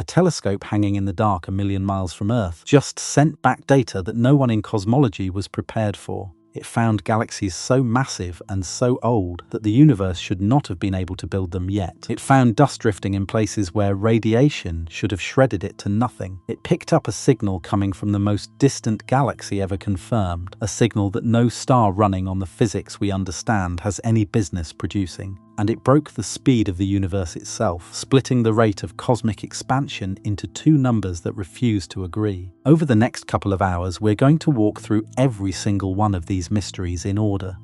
A telescope hanging in the dark a million miles from Earth just sent back data that no one in cosmology was prepared for. It found galaxies so massive and so old that the universe should not have been able to build them yet. It found dust drifting in places where radiation should have shredded it to nothing. It picked up a signal coming from the most distant galaxy ever confirmed, a signal that no star running on the physics we understand has any business producing. And it broke the speed of the universe itself, splitting the rate of cosmic expansion into two numbers that refuse to agree. Over the next couple of hours, we're going to walk through every single one of these mysteries in order.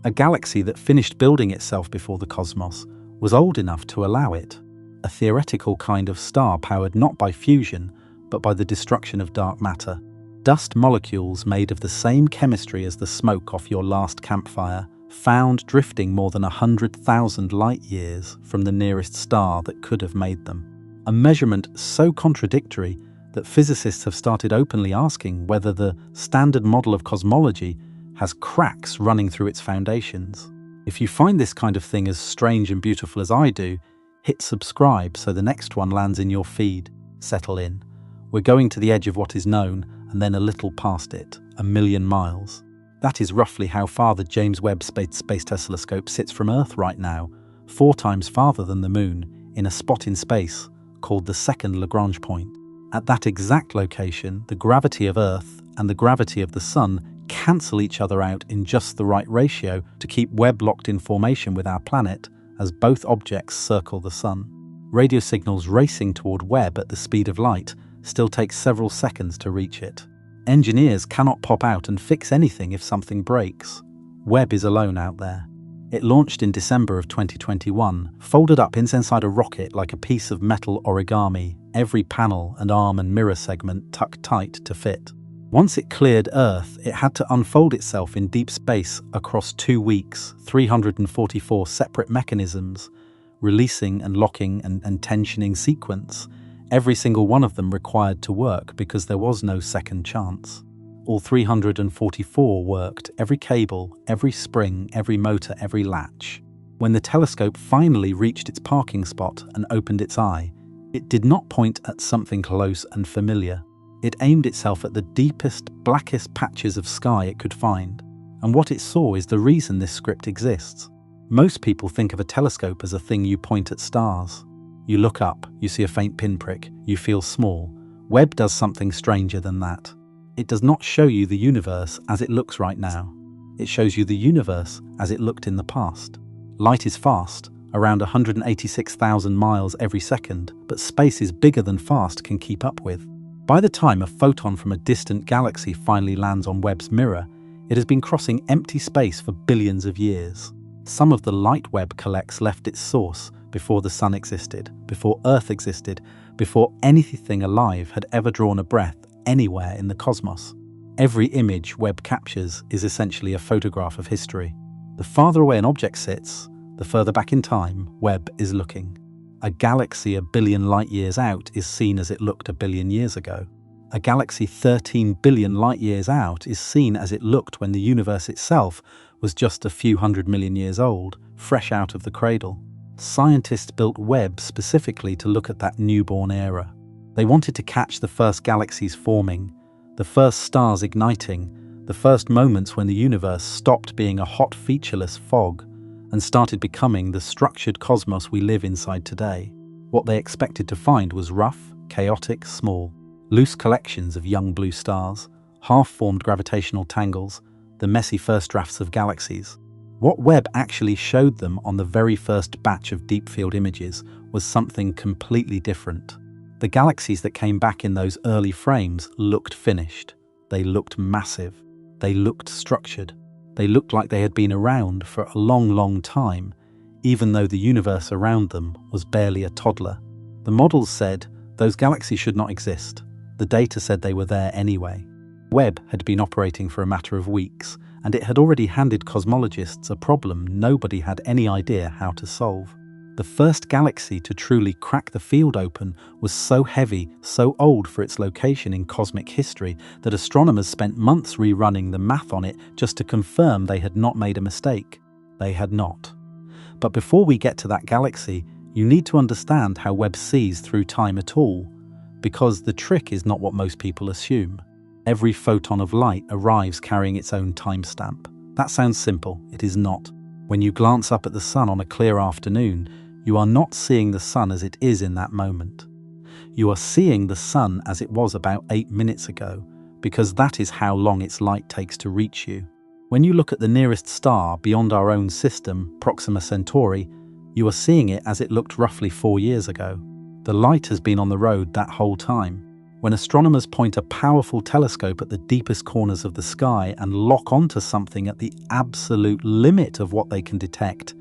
A galaxy that finished building itself before the cosmos was old enough to allow it. A theoretical kind of star powered not by fusion, but by the destruction of dark matter. Dust molecules made of the same chemistry as the smoke off your last campfire, found drifting more than 100,000 light-years from the nearest star that could have made them. A measurement so contradictory that physicists have started openly asking whether the standard model of cosmology has cracks running through its foundations. If you find this kind of thing as strange and beautiful as I do, hit subscribe so the next one lands in your feed. Settle in. We're going to the edge of what is known and then a little past it, a million miles. That is roughly how far the James Webb Space Telescope sits from Earth right now, 4 times farther than the Moon, in a spot in space called the second Lagrange point. At that exact location, the gravity of Earth and the gravity of the Sun cancel each other out in just the right ratio to keep Webb locked in formation with our planet as both objects circle the Sun. Radio signals racing toward Webb at the speed of light still take several seconds to reach it. Engineers cannot pop out and fix anything if something breaks. Webb is alone out there. It launched in December of 2021, folded up inside a rocket like a piece of metal origami, every panel and arm and mirror segment tucked tight to fit. Once it cleared Earth, it had to unfold itself in deep space across 2 weeks, 344 separate mechanisms, releasing and locking and tensioning sequence. Every single one of them required to work because there was no second chance. All 344 worked, every cable, every spring, every motor, every latch. When the telescope finally reached its parking spot and opened its eye, it did not point at something close and familiar. It aimed itself at the deepest, blackest patches of sky it could find. And what it saw is the reason this script exists. Most people think of a telescope as a thing you point at stars. You look up, you see a faint pinprick, you feel small. Webb does something stranger than that. It does not show you the universe as it looks right now. It shows you the universe as it looked in the past. Light is fast, around 186,000 miles every second, but space is bigger than fast can keep up with. By the time a photon from a distant galaxy finally lands on Webb's mirror, it has been crossing empty space for billions of years. Some of the light Webb collects left its source before the Sun existed, before Earth existed, before anything alive had ever drawn a breath anywhere in the cosmos. Every image Webb captures is essentially a photograph of history. The farther away an object sits, the further back in time Webb is looking. A galaxy a billion light-years out is seen as it looked a billion years ago. A galaxy 13 billion light-years out is seen as it looked when the universe itself was just a few 100 million years old, fresh out of the cradle. Scientists built Webb specifically to look at that newborn era. They wanted to catch the first galaxies forming, the first stars igniting, the first moments when the universe stopped being a hot, featureless fog and started becoming the structured cosmos we live inside today. What they expected to find was rough, chaotic, small, loose collections of young blue stars, half-formed gravitational tangles, the messy first drafts of galaxies. What Webb actually showed them on the very first batch of deep-field images was something completely different. The galaxies that came back in those early frames looked finished. They looked massive. They looked structured. They looked like they had been around for a long, long time, even though the universe around them was barely a toddler. The models said those galaxies should not exist. The data said they were there anyway. Webb had been operating for a matter of weeks, and it had already handed cosmologists a problem nobody had any idea how to solve. The first galaxy to truly crack the field open was so heavy, so old for its location in cosmic history that astronomers spent months rerunning the math on it just to confirm they had not made a mistake. They had not. But before we get to that galaxy, you need to understand how Webb sees through time at all. Because the trick is not what most people assume. Every photon of light arrives carrying its own timestamp. That sounds simple. It is not. When you glance up at the sun on a clear afternoon, you are not seeing the sun as it is in that moment. You are seeing the sun as it was about 8 minutes ago, because that is how long its light takes to reach you. When you look at the nearest star beyond our own system, Proxima Centauri, you are seeing it as it looked roughly 4 years ago. The light has been on the road that whole time. When astronomers point a powerful telescope at the deepest corners of the sky and lock onto something at the absolute limit of what they can detect,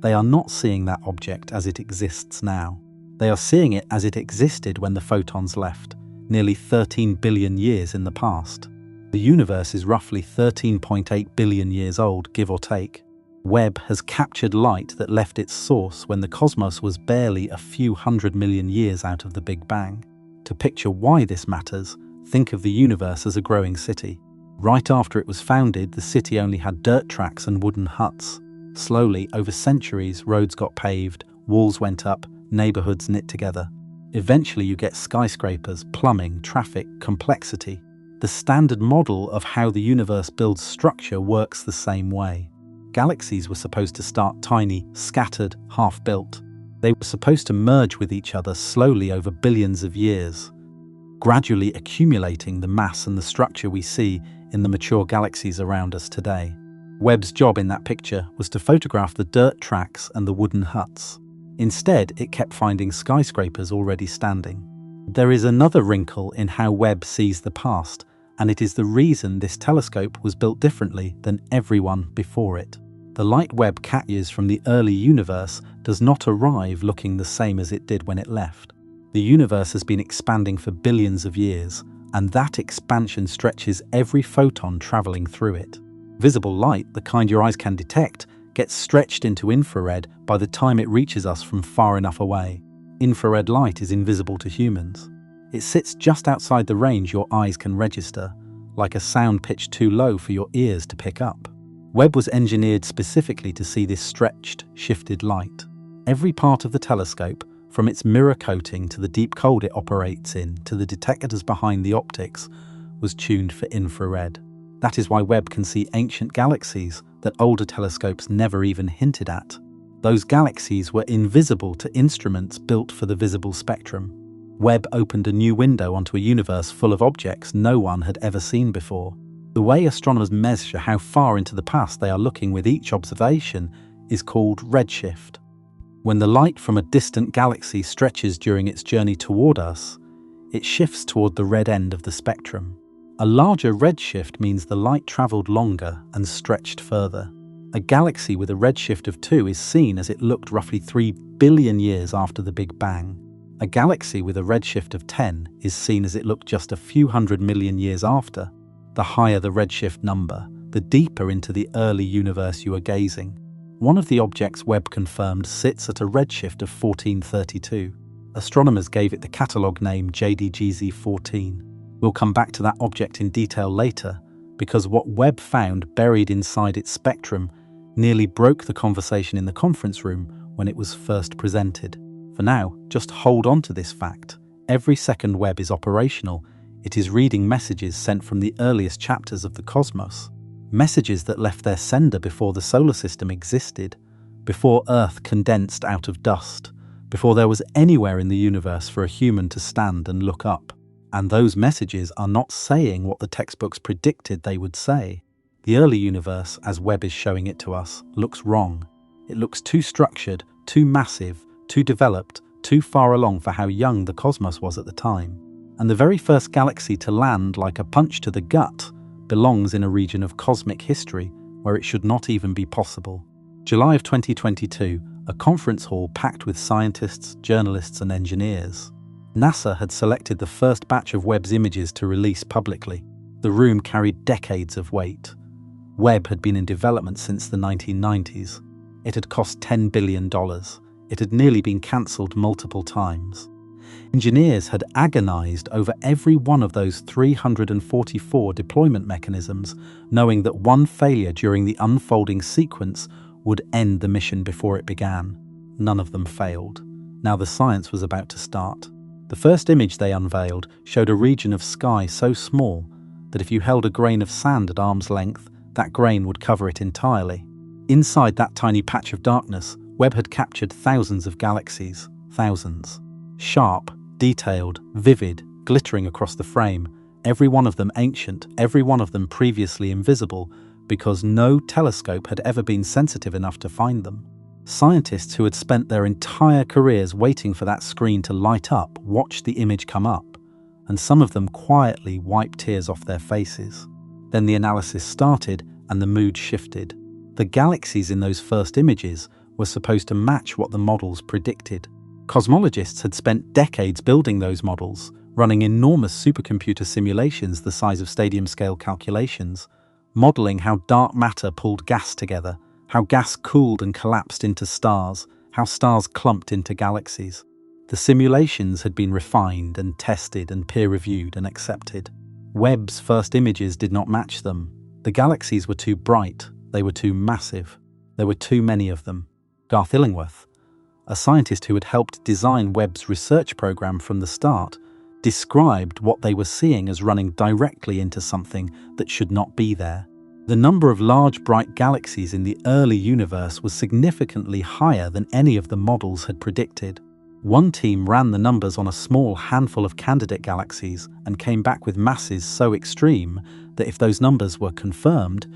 they are not seeing that object as it exists now. They are seeing it as it existed when the photons left, nearly 13 billion years in the past. The universe is roughly 13.8 billion years old, give or take. Webb has captured light that left its source when the cosmos was barely a few 100 million years out of the Big Bang. To picture why this matters, think of the universe as a growing city. Right after it was founded, the city only had dirt tracks and wooden huts. Slowly, over centuries, roads got paved, walls went up, neighborhoods knit together. Eventually you get skyscrapers, plumbing, traffic, complexity. The standard model of how the universe builds structure works the same way. Galaxies were supposed to start tiny, scattered, half-built. They were supposed to merge with each other slowly over billions of years, gradually accumulating the mass and the structure we see in the mature galaxies around us today. Webb's job in that picture was to photograph the dirt tracks and the wooden huts. Instead, it kept finding skyscrapers already standing. There is another wrinkle in how Webb sees the past, and it is the reason this telescope was built differently than everyone before it. The light Webb catches from the early universe does not arrive looking the same as it did when it left. The universe has been expanding for billions of years, and that expansion stretches every photon traveling through it. Visible light, the kind your eyes can detect, gets stretched into infrared by the time it reaches us from far enough away. Infrared light is invisible to humans. It sits just outside the range your eyes can register, like a sound pitched too low for your ears to pick up. Webb was engineered specifically to see this stretched, shifted light. Every part of the telescope, from its mirror coating to the deep cold it operates in to the detectors behind the optics, was tuned for infrared. That is why Webb can see ancient galaxies that older telescopes never even hinted at. Those galaxies were invisible to instruments built for the visible spectrum. Webb opened a new window onto a universe full of objects no one had ever seen before. The way astronomers measure how far into the past they are looking with each observation is called redshift. When the light from a distant galaxy stretches during its journey toward us, it shifts toward the red end of the spectrum. A larger redshift means the light traveled longer and stretched further. A galaxy with a redshift of 2 is seen as it looked roughly 3 billion years after the Big Bang. A galaxy with a redshift of 10 is seen as it looked just a few 100 million years after. The higher the redshift number, the deeper into the early universe you are gazing. One of the objects Webb confirmed sits at a redshift of 1432. Astronomers gave it the catalogue name JWST. We'll come back to that object in detail later, because what Webb found buried inside its spectrum nearly broke the conversation in the conference room when it was first presented. For now, just hold on to this fact. Every second Webb is operational. It is reading messages sent from the earliest chapters of the cosmos. Messages that left their sender before the solar system existed, before Earth condensed out of dust, before there was anywhere in the universe for a human to stand and look up. And those messages are not saying what the textbooks predicted they would say. The early universe, as Webb is showing it to us, looks wrong. It looks too structured, too massive, too developed, too far along for how young the cosmos was at the time. And the very first galaxy to land like a punch to the gut belongs in a region of cosmic history where it should not even be possible. July of 2022, a conference hall packed with scientists, journalists and engineers. NASA had selected the first batch of Webb's images to release publicly. The room carried decades of weight. Webb had been in development since the 1990s. It had cost $10 billion. It had nearly been cancelled multiple times. Engineers had agonized over every one of those 344 deployment mechanisms, knowing that one failure during the unfolding sequence would end the mission before it began. None of them failed. Now the science was about to start. The first image they unveiled showed a region of sky so small that if you held a grain of sand at arm's length, that grain would cover it entirely. Inside that tiny patch of darkness, Webb had captured thousands of galaxies, thousands. Sharp, detailed, vivid, glittering across the frame, every one of them ancient, every one of them previously invisible, because no telescope had ever been sensitive enough to find them. Scientists who had spent their entire careers waiting for that screen to light up watched the image come up, and some of them quietly wiped tears off their faces. Then the analysis started and the mood shifted. The galaxies in those first images were supposed to match what the models predicted. Cosmologists had spent decades building those models, running enormous supercomputer simulations the size of stadium-scale calculations, modeling how dark matter pulled gas together, how gas cooled and collapsed into stars, how stars clumped into galaxies. The simulations had been refined and tested and peer-reviewed and accepted. Webb's first images did not match them. The galaxies were too bright, they were too massive, there were too many of them. Garth Illingworth, a scientist who had helped design Webb's research program from the start, described what they were seeing as running directly into something that should not be there. The number of large bright galaxies in the early universe was significantly higher than any of the models had predicted. One team ran the numbers on a small handful of candidate galaxies and came back with masses so extreme that if those numbers were confirmed,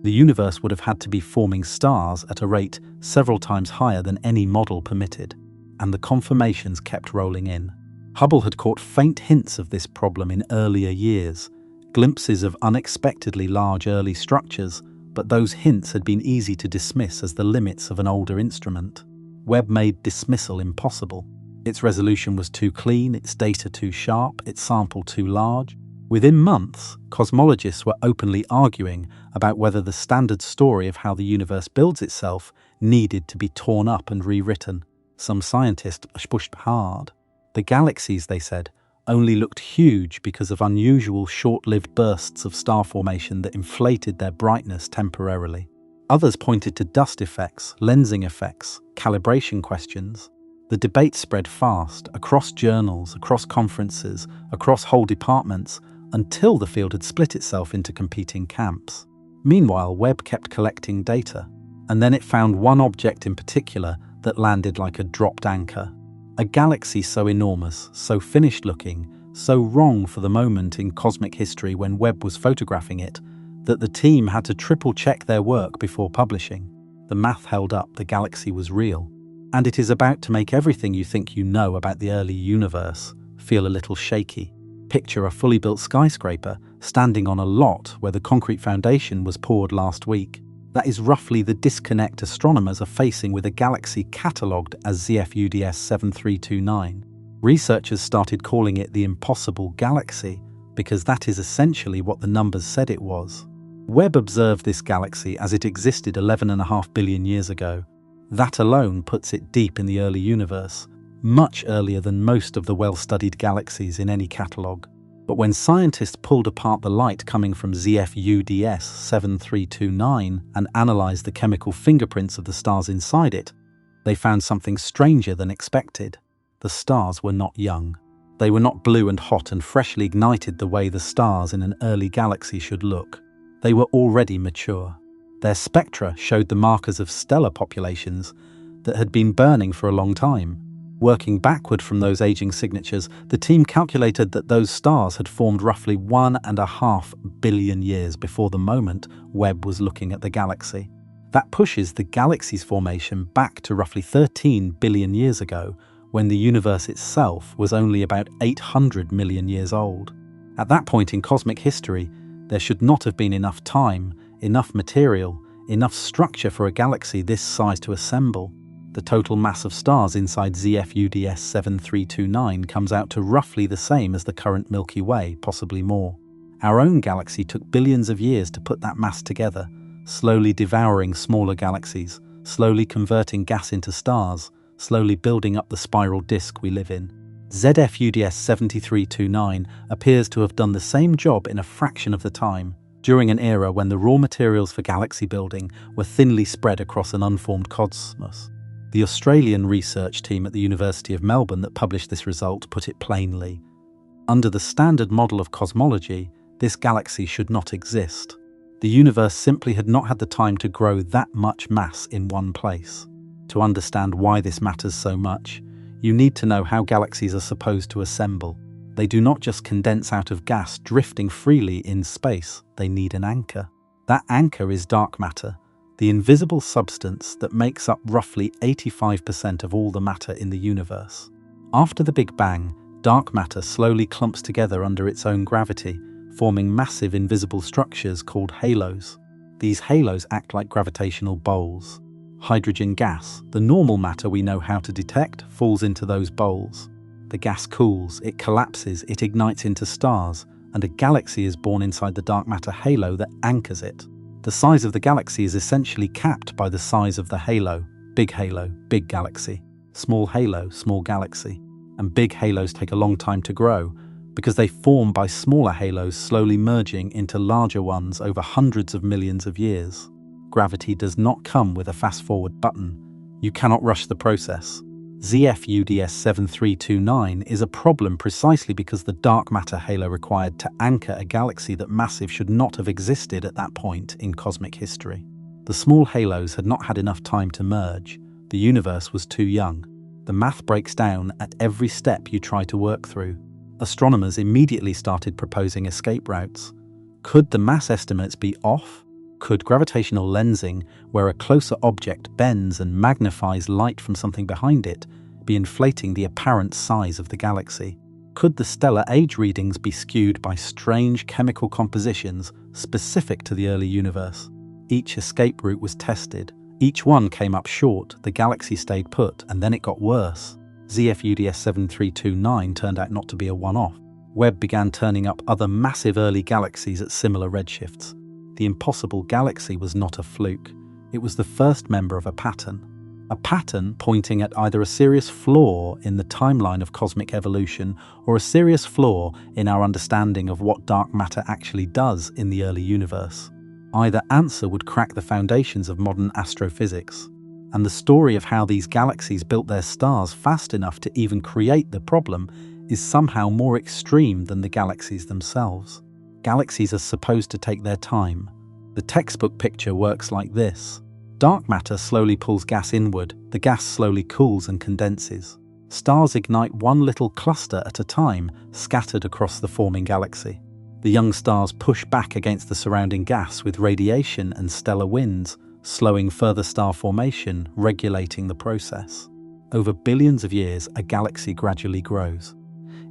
the universe would have had to be forming stars at a rate several times higher than any model permitted. And the confirmations kept rolling in. Hubble had caught faint hints of this problem in earlier years, glimpses of unexpectedly large early structures, but those hints had been easy to dismiss as the limits of an older instrument. Webb made dismissal impossible. Its resolution was too clean, its data too sharp, its sample too large. Within months, cosmologists were openly arguing about whether the standard story of how the universe builds itself needed to be torn up and rewritten. Some scientists pushed hard. The galaxies, they said, only looked huge because of unusual short-lived bursts of star formation that inflated their brightness temporarily. Others pointed to dust effects, lensing effects, calibration questions. The debate spread fast, across journals, across conferences, across whole departments, until the field had split itself into competing camps. Meanwhile, Webb kept collecting data, and then it found one object in particular that landed like a dropped anchor. A galaxy so enormous, so finished-looking, so wrong for the moment in cosmic history when Webb was photographing it, that the team had to triple-check their work before publishing. The math held up, the galaxy was real. And it is about to make everything you think you know about the early universe feel a little shaky. Picture a fully built skyscraper standing on a lot where the concrete foundation was poured last week. That is roughly the disconnect astronomers are facing with a galaxy catalogued as ZFUDS 7329. Researchers started calling it the impossible galaxy because that is essentially what the numbers said it was. Webb observed this galaxy as it existed 11.5 billion years ago. That alone puts it deep in the early universe, much earlier than most of the well-studied galaxies in any catalogue. But when scientists pulled apart the light coming from ZFUDS 7329 and analysed the chemical fingerprints of the stars inside it, they found something stranger than expected. The stars were not young. They were not blue and hot and freshly ignited the way the stars in an early galaxy should look. They were already mature. Their spectra showed the markers of stellar populations that had been burning for a long time. Working backward from those aging signatures, the team calculated that those stars had formed roughly 1.5 billion years before the moment Webb was looking at the galaxy. That pushes the galaxy's formation back to roughly 13 billion years ago, when the universe itself was only about 800 million years old. At that point in cosmic history, there should not have been enough time, enough material, enough structure for a galaxy this size to assemble. The total mass of stars inside ZFUDS 7329 comes out to roughly the same as the current Milky Way, possibly more. Our own galaxy took billions of years to put that mass together, slowly devouring smaller galaxies, slowly converting gas into stars, slowly building up the spiral disk we live in. ZFUDS 7329 appears to have done the same job in a fraction of the time, during an era when the raw materials for galaxy building were thinly spread across an unformed cosmos. The Australian research team at the University of Melbourne that published this result put it plainly. Under the standard model of cosmology, this galaxy should not exist. The universe simply had not had the time to grow that much mass in one place. To understand why this matters so much, you need to know how galaxies are supposed to assemble. They do not just condense out of gas drifting freely in space, they need an anchor. That anchor is dark matter, the invisible substance that makes up roughly 85% of all the matter in the universe. After the Big Bang, dark matter slowly clumps together under its own gravity, forming massive invisible structures called halos. These halos act like gravitational bowls. Hydrogen gas, the normal matter we know how to detect, falls into those bowls. The gas cools, it collapses, it ignites into stars, and a galaxy is born inside the dark matter halo that anchors it. The size of the galaxy is essentially capped by the size of the halo, big galaxy, small halo, small galaxy. And big halos take a long time to grow, because they form by smaller halos slowly merging into larger ones over hundreds of millions of years. Gravity does not come with a fast-forward button. You cannot rush the process. JWST 7329 is a problem precisely because the dark matter halo required to anchor a galaxy that massive should not have existed at that point in cosmic history. The small halos had not had enough time to merge. The universe was too young. The math breaks down at every step you try to work through. Astronomers immediately started proposing escape routes. Could the mass estimates be off? Could gravitational lensing, where a closer object bends and magnifies light from something behind it, be inflating the apparent size of the galaxy? Could the stellar age readings be skewed by strange chemical compositions specific to the early universe? Each escape route was tested. Each one came up short, the galaxy stayed put, and then it got worse. JWST 7329 turned out not to be a one-off. Webb began turning up other massive early galaxies at similar redshifts. The impossible galaxy was not a fluke. It was the first member of a pattern pointing at either a serious flaw in the timeline of cosmic evolution or a serious flaw in our understanding of what dark matter actually does in the early universe. Either answer would crack the foundations of modern astrophysics. And the story of how these galaxies built their stars fast enough to even create the problem is somehow more extreme than the galaxies themselves. Galaxies are supposed to take their time. The textbook picture works like this. Dark matter slowly pulls gas inward, the gas slowly cools and condenses. Stars ignite one little cluster at a time, scattered across the forming galaxy. The young stars push back against the surrounding gas with radiation and stellar winds, slowing further star formation, regulating the process. Over billions of years, a galaxy gradually grows.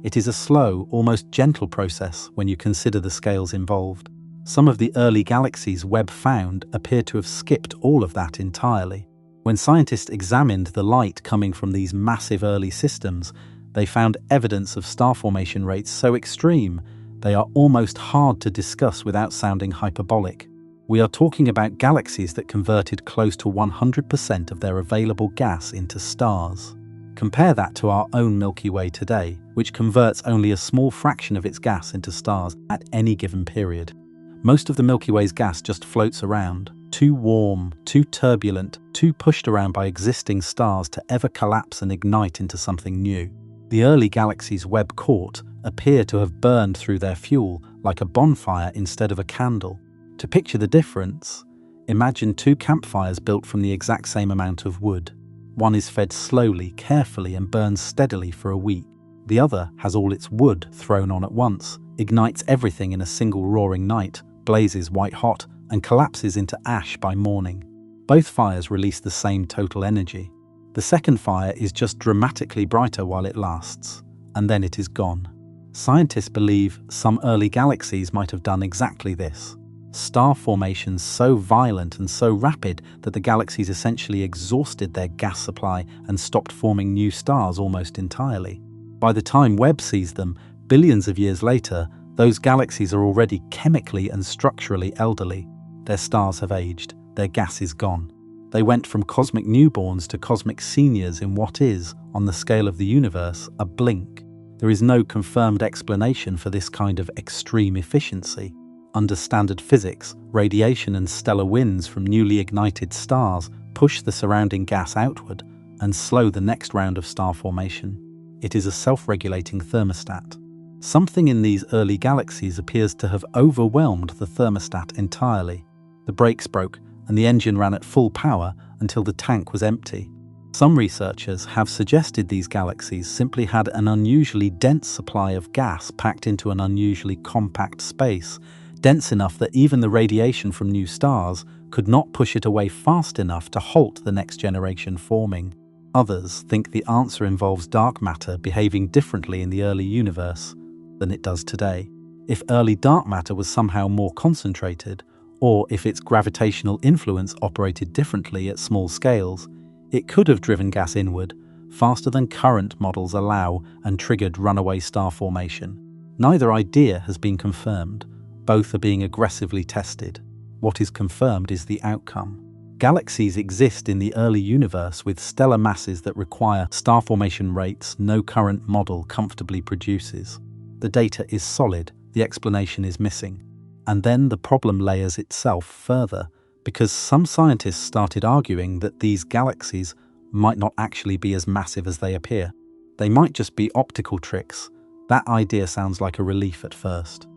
It is a slow, almost gentle process when you consider the scales involved. Some of the early galaxies Webb found appear to have skipped all of that entirely. When scientists examined the light coming from these massive early systems, they found evidence of star formation rates so extreme, they are almost hard to discuss without sounding hyperbolic. We are talking about galaxies that converted close to 100% of their available gas into stars. Compare that to our own Milky Way today, which converts only a small fraction of its gas into stars at any given period. Most of the Milky Way's gas just floats around, too warm, too turbulent, too pushed around by existing stars to ever collapse and ignite into something new. The early galaxies Webb caught appear to have burned through their fuel like a bonfire instead of a candle. To picture the difference, imagine two campfires built from the exact same amount of wood. One is fed slowly, carefully, and burns steadily for a week. The other has all its wood thrown on at once, ignites everything in a single roaring night, blazes white hot, and collapses into ash by morning. Both fires release the same total energy. The second fire is just dramatically brighter while it lasts, and then it is gone. Scientists believe some early galaxies might have done exactly this. Star formations so violent and so rapid that the galaxies essentially exhausted their gas supply and stopped forming new stars almost entirely. By the time Webb sees them, billions of years later, those galaxies are already chemically and structurally elderly. Their stars have aged, their gas is gone. They went from cosmic newborns to cosmic seniors in what is, on the scale of the universe, a blink. There is no confirmed explanation for this kind of extreme efficiency. Under standard physics, radiation and stellar winds from newly ignited stars push the surrounding gas outward, and slow the next round of star formation. It is a self-regulating thermostat. Something in these early galaxies appears to have overwhelmed the thermostat entirely. The brakes broke and the engine ran at full power until the tank was empty. Some researchers have suggested these galaxies simply had an unusually dense supply of gas packed into an unusually compact space, dense enough that even the radiation from new stars could not push it away fast enough to halt the next generation forming. Others think the answer involves dark matter behaving differently in the early universe than it does today. If early dark matter was somehow more concentrated, or if its gravitational influence operated differently at small scales, it could have driven gas inward faster than current models allow and triggered runaway star formation. Neither idea has been confirmed. Both are being aggressively tested. What is confirmed is the outcome. Galaxies exist in the early universe with stellar masses that require star formation rates no current model comfortably produces. The data is solid, the explanation is missing. And then the problem layers itself further, because some scientists started arguing that these galaxies might not actually be as massive as they appear. They might just be optical tricks. That idea sounds like a relief at first.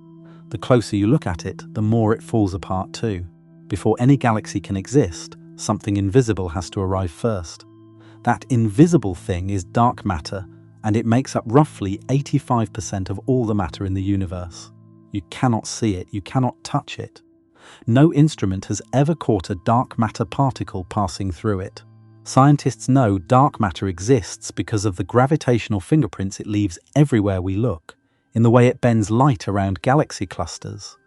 The closer you look at it, the more it falls apart too. Before any galaxy can exist, something invisible has to arrive first. That invisible thing is dark matter, and it makes up roughly 85% of all the matter in the universe. You cannot see it, you cannot touch it. No instrument has ever caught a dark matter particle passing through it. Scientists know dark matter exists because of the gravitational fingerprints it leaves everywhere we look, in the way it bends light around galaxy clusters,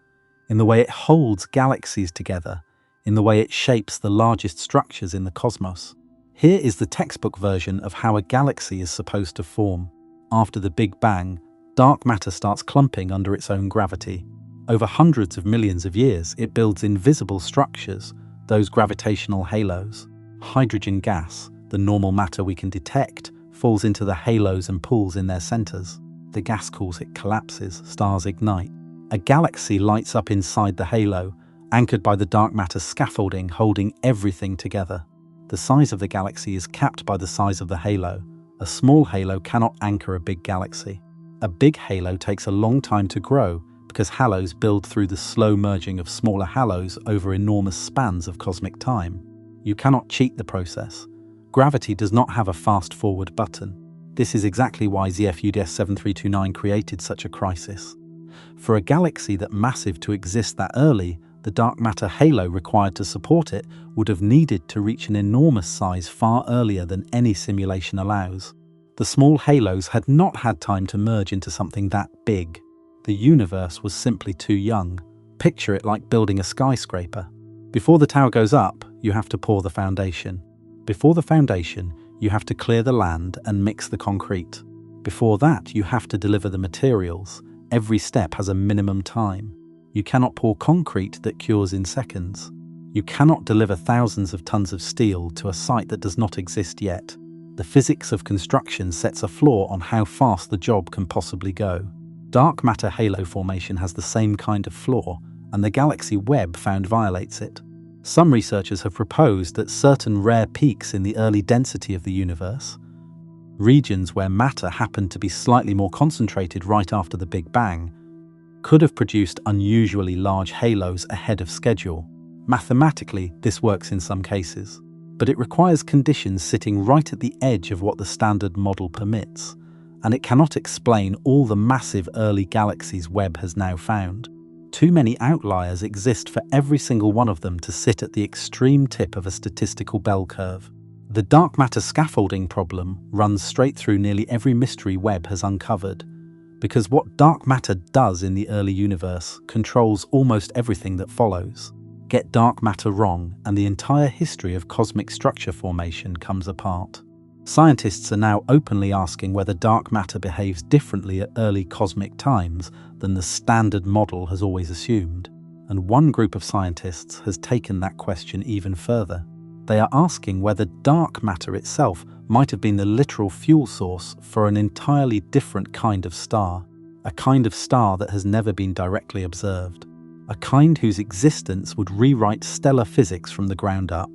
in the way it holds galaxies together, in the way it shapes the largest structures in the cosmos. Here is the textbook version of how a galaxy is supposed to form. After the Big Bang, dark matter starts clumping under its own gravity. Over hundreds of millions of years, it builds invisible structures, those gravitational halos. Hydrogen gas, the normal matter we can detect, falls into the halos and pools in their centers. The gas cools, it collapses, stars ignite. A galaxy lights up inside the halo, anchored by the dark matter scaffolding holding everything together. The size of the galaxy is capped by the size of the halo. A small halo cannot anchor a big galaxy. A big halo takes a long time to grow because halos build through the slow merging of smaller halos over enormous spans of cosmic time. You cannot cheat the process. Gravity does not have a fast-forward button. This is exactly why ZF-UDS 7329 created such a crisis. For a galaxy that massive to exist that early, the dark matter halo required to support it would have needed to reach an enormous size far earlier than any simulation allows. The small halos had not had time to merge into something that big. The universe was simply too young. Picture it like building a skyscraper. Before the tower goes up, you have to pour the foundation. Before the foundation, you have to clear the land and mix the concrete. Before that, you have to deliver the materials. Every step has a minimum time. You cannot pour concrete that cures in seconds. You cannot deliver thousands of tons of steel to a site that does not exist yet. The physics of construction sets a floor on how fast the job can possibly go. Dark matter halo formation has the same kind of flaw, and the galaxy Webb found violates it. Some researchers have proposed that certain rare peaks in the early density of the universe, regions where matter happened to be slightly more concentrated right after the Big Bang, could have produced unusually large halos ahead of schedule. Mathematically, this works in some cases, but it requires conditions sitting right at the edge of what the standard model permits, and it cannot explain all the massive early galaxies Webb has now found. Too many outliers exist for every single one of them to sit at the extreme tip of a statistical bell curve. The dark matter scaffolding problem runs straight through nearly every mystery Webb has uncovered, because what dark matter does in the early universe controls almost everything that follows. Get dark matter wrong, and the entire history of cosmic structure formation comes apart. Scientists are now openly asking whether dark matter behaves differently at early cosmic times than the standard model has always assumed. And one group of scientists has taken that question even further. They are asking whether dark matter itself might have been the literal fuel source for an entirely different kind of star, a kind of star that has never been directly observed, a kind whose existence would rewrite stellar physics from the ground up.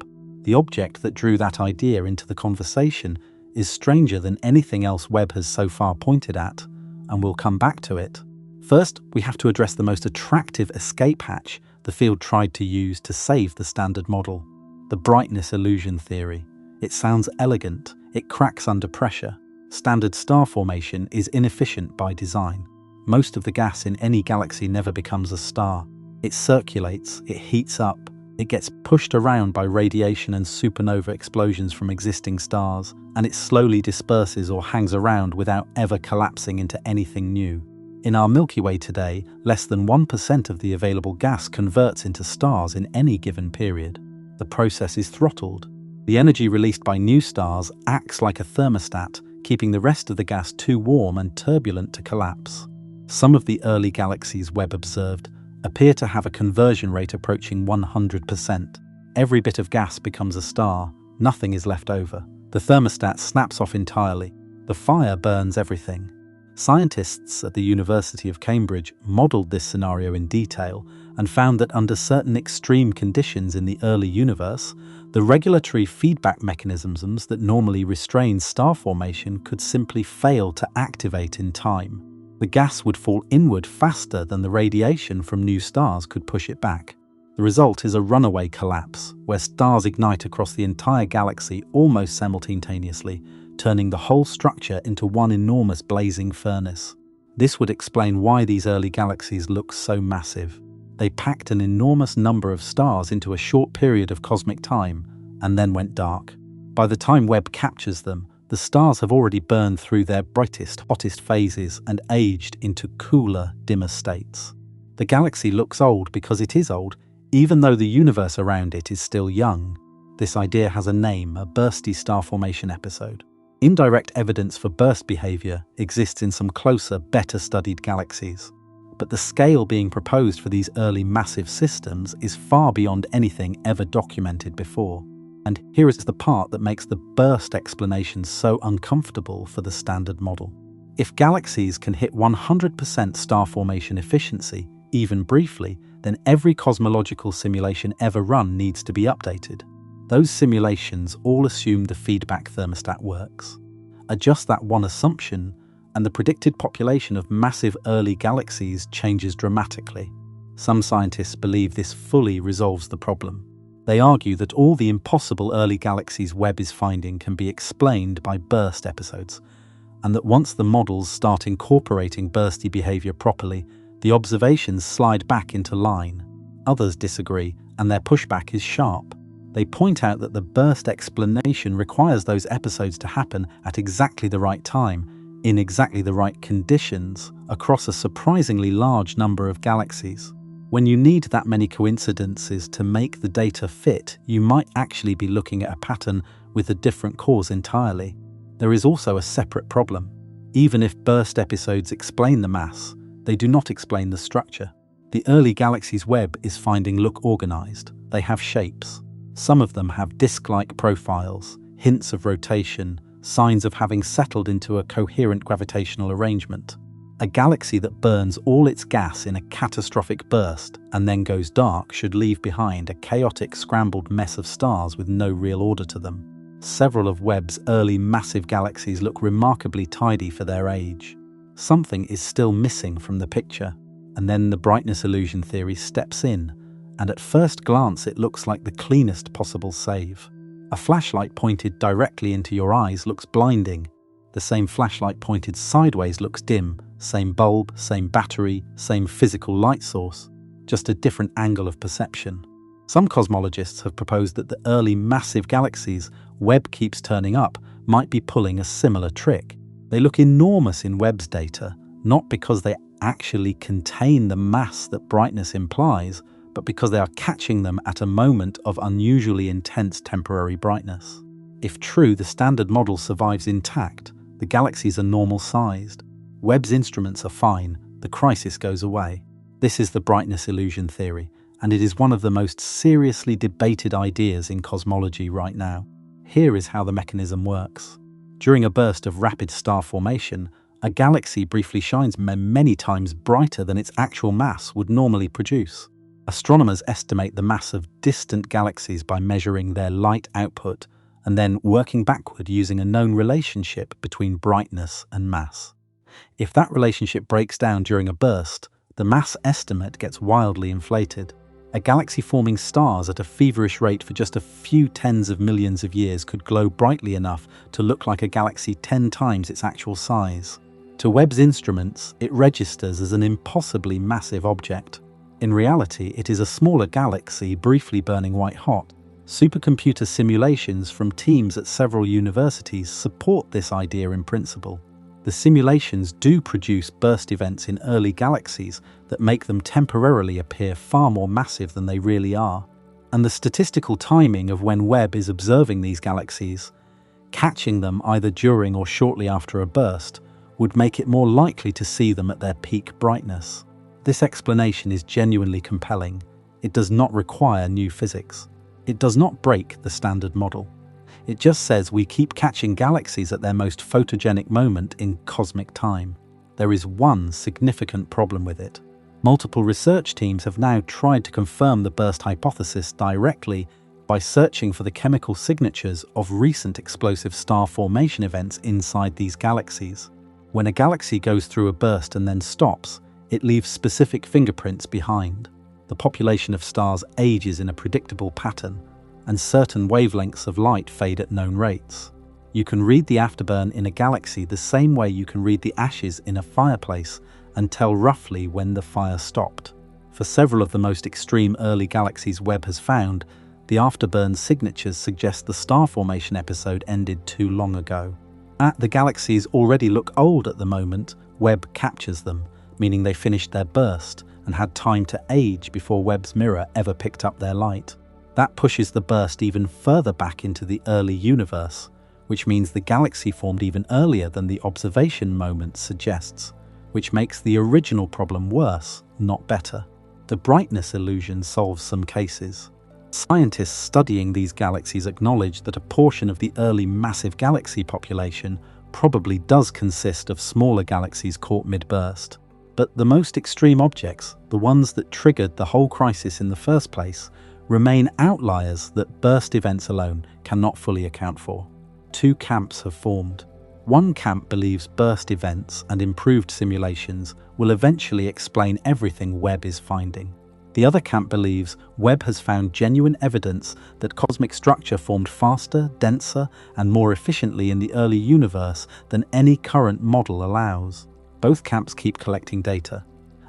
The object that drew that idea into the conversation is stranger than anything else Webb has so far pointed at, and we'll come back to it. First, we have to address the most attractive escape hatch the field tried to use to save the Standard Model: the brightness illusion theory. It sounds elegant, it cracks under pressure. Standard star formation is inefficient by design. Most of the gas in any galaxy never becomes a star. It circulates, it heats up, it gets pushed around by radiation and supernova explosions from existing stars, and it slowly disperses or hangs around without ever collapsing into anything new. In our Milky Way today, less than 1% of the available gas converts into stars in any given period. The process is throttled. The energy released by new stars acts like a thermostat, keeping the rest of the gas too warm and turbulent to collapse. Some of the early galaxies Webb observed appear to have a conversion rate approaching 100%. Every bit of gas becomes a star, nothing is left over. The thermostat snaps off entirely. The fire burns everything. Scientists at the University of Cambridge modelled this scenario in detail and found that under certain extreme conditions in the early universe, the regulatory feedback mechanisms that normally restrain star formation could simply fail to activate in time. The gas would fall inward faster than the radiation from new stars could push it back. The result is a runaway collapse, where stars ignite across the entire galaxy almost simultaneously, turning the whole structure into one enormous blazing furnace. This would explain why these early galaxies look so massive. They packed an enormous number of stars into a short period of cosmic time, and then went dark. By the time Webb captures them, the stars have already burned through their brightest, hottest phases and aged into cooler, dimmer states. The galaxy looks old because it is old, even though the universe around it is still young. This idea has a name, a bursty star formation episode. Indirect evidence for burst behavior exists in some closer, better-studied galaxies. But the scale being proposed for these early massive systems is far beyond anything ever documented before. And here is the part that makes the burst explanation so uncomfortable for the Standard Model. If galaxies can hit 100% star formation efficiency, even briefly, then every cosmological simulation ever run needs to be updated. Those simulations all assume the feedback thermostat works. Adjust that one assumption, and the predicted population of massive early galaxies changes dramatically. Some scientists believe this fully resolves the problem. They argue that all the impossible early galaxies Webb is finding can be explained by burst episodes, and that once the models start incorporating bursty behavior properly, the observations slide back into line. Others disagree, and their pushback is sharp. They point out that the burst explanation requires those episodes to happen at exactly the right time, in exactly the right conditions, across a surprisingly large number of galaxies. When you need that many coincidences to make the data fit, you might actually be looking at a pattern with a different cause entirely. There is also a separate problem. Even if burst episodes explain the mass, they do not explain the structure. The early galaxies Webb is finding look organized. They have shapes. Some of them have disk-like profiles, hints of rotation, signs of having settled into a coherent gravitational arrangement. A galaxy that burns all its gas in a catastrophic burst and then goes dark should leave behind a chaotic, scrambled mess of stars with no real order to them. Several of Webb's early massive galaxies look remarkably tidy for their age. Something is still missing from the picture, and then the brightness illusion theory steps in, and at first glance it looks like the cleanest possible save. A flashlight pointed directly into your eyes looks blinding. The same flashlight pointed sideways looks dim, same bulb, same battery, same physical light source, just a different angle of perception. Some cosmologists have proposed that the early massive galaxies Webb keeps turning up might be pulling a similar trick. They look enormous in Webb's data, not because they actually contain the mass that brightness implies, but because they are catching them at a moment of unusually intense temporary brightness. If true, the Standard Model survives intact. The galaxies are normal-sized. Webb's instruments are fine. The crisis goes away. This is the brightness illusion theory, and it is one of the most seriously debated ideas in cosmology right now. Here is how the mechanism works. During a burst of rapid star formation, a galaxy briefly shines many times brighter than its actual mass would normally produce. Astronomers estimate the mass of distant galaxies by measuring their light output and then working backward using a known relationship between brightness and mass. If that relationship breaks down during a burst, the mass estimate gets wildly inflated. A galaxy forming stars at a feverish rate for just a few tens of millions of years could glow brightly enough to look like a galaxy 10 times its actual size. To Webb's instruments, it registers as an impossibly massive object. In reality, it is a smaller galaxy briefly burning white hot. Supercomputer simulations from teams at several universities support this idea in principle. The simulations do produce burst events in early galaxies that make them temporarily appear far more massive than they really are. And the statistical timing of when Webb is observing these galaxies, catching them either during or shortly after a burst, would make it more likely to see them at their peak brightness. This explanation is genuinely compelling. It does not require new physics. It does not break the standard model. It just says we keep catching galaxies at their most photogenic moment in cosmic time. There is one significant problem with it. Multiple research teams have now tried to confirm the burst hypothesis directly by searching for the chemical signatures of recent explosive star formation events inside these galaxies. When a galaxy goes through a burst and then stops, it leaves specific fingerprints behind. The population of stars ages in a predictable pattern, and certain wavelengths of light fade at known rates. You can read the afterburn in a galaxy the same way you can read the ashes in a fireplace and tell roughly when the fire stopped. For several of the most extreme early galaxies Webb has found, the afterburn signatures suggest the star formation episode ended too long ago. The galaxies already look old at the moment Webb captures them, meaning they finished their burst and had time to age before Webb's mirror ever picked up their light. That pushes the burst even further back into the early universe, which means the galaxy formed even earlier than the observation moment suggests, which makes the original problem worse, not better. The brightness illusion solves some cases. Scientists studying these galaxies acknowledge that a portion of the early massive galaxy population probably does consist of smaller galaxies caught mid-burst. But the most extreme objects, the ones that triggered the whole crisis in the first place, remain outliers that burst events alone cannot fully account for. Two camps have formed. One camp believes burst events and improved simulations will eventually explain everything Webb is finding. The other camp believes Webb has found genuine evidence that cosmic structure formed faster, denser, and more efficiently in the early universe than any current model allows. Both camps keep collecting data.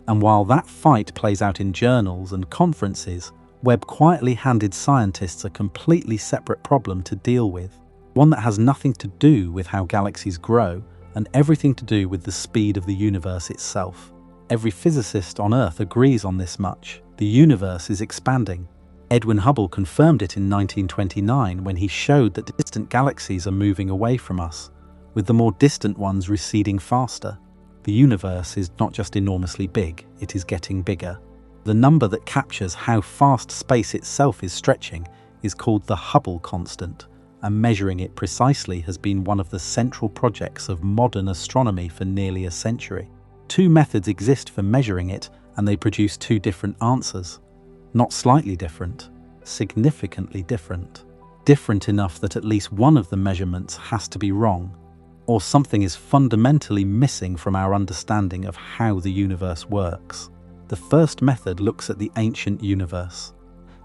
And while that fight plays out in journals and conferences, Webb quietly handed scientists a completely separate problem to deal with. One that has nothing to do with how galaxies grow and everything to do with the speed of the universe itself. Every physicist on Earth agrees on this much. The universe is expanding. Edwin Hubble confirmed it in 1929 when he showed that distant galaxies are moving away from us, with the more distant ones receding faster. The universe is not just enormously big, it is getting bigger. The number that captures how fast space itself is stretching is called the Hubble constant, and measuring it precisely has been one of the central projects of modern astronomy for nearly a century. Two methods exist for measuring it, and they produce two different answers. Not slightly different, significantly different. Different enough that at least one of the measurements has to be wrong, or something is fundamentally missing from our understanding of how the universe works. The first method looks at the ancient universe.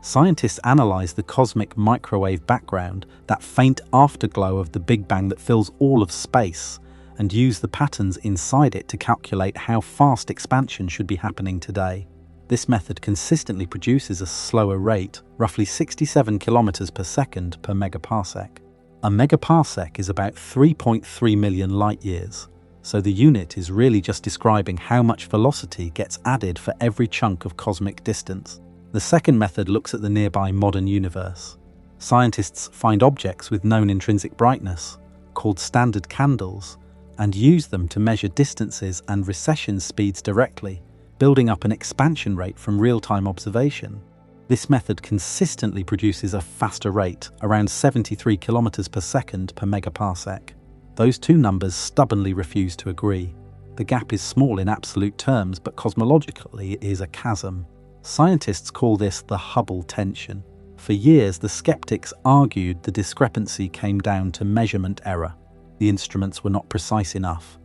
Scientists analyze the cosmic microwave background, that faint afterglow of the Big Bang that fills all of space, and use the patterns inside it to calculate how fast expansion should be happening today. This method consistently produces a slower rate, roughly 67 kilometers per second per megaparsec. A megaparsec is about 3.3 million light-years, so the unit is really just describing how much velocity gets added for every chunk of cosmic distance. The second method looks at the nearby modern universe. Scientists find objects with known intrinsic brightness, called standard candles, and use them to measure distances and recession speeds directly, building up an expansion rate from real-time observation. This method consistently produces a faster rate, around 73 kilometers per second per megaparsec. Those two numbers stubbornly refuse to agree. The gap is small in absolute terms, but cosmologically it is a chasm. Scientists call this the Hubble tension. For years, the skeptics argued the discrepancy came down to measurement error. The instruments were not precise enough.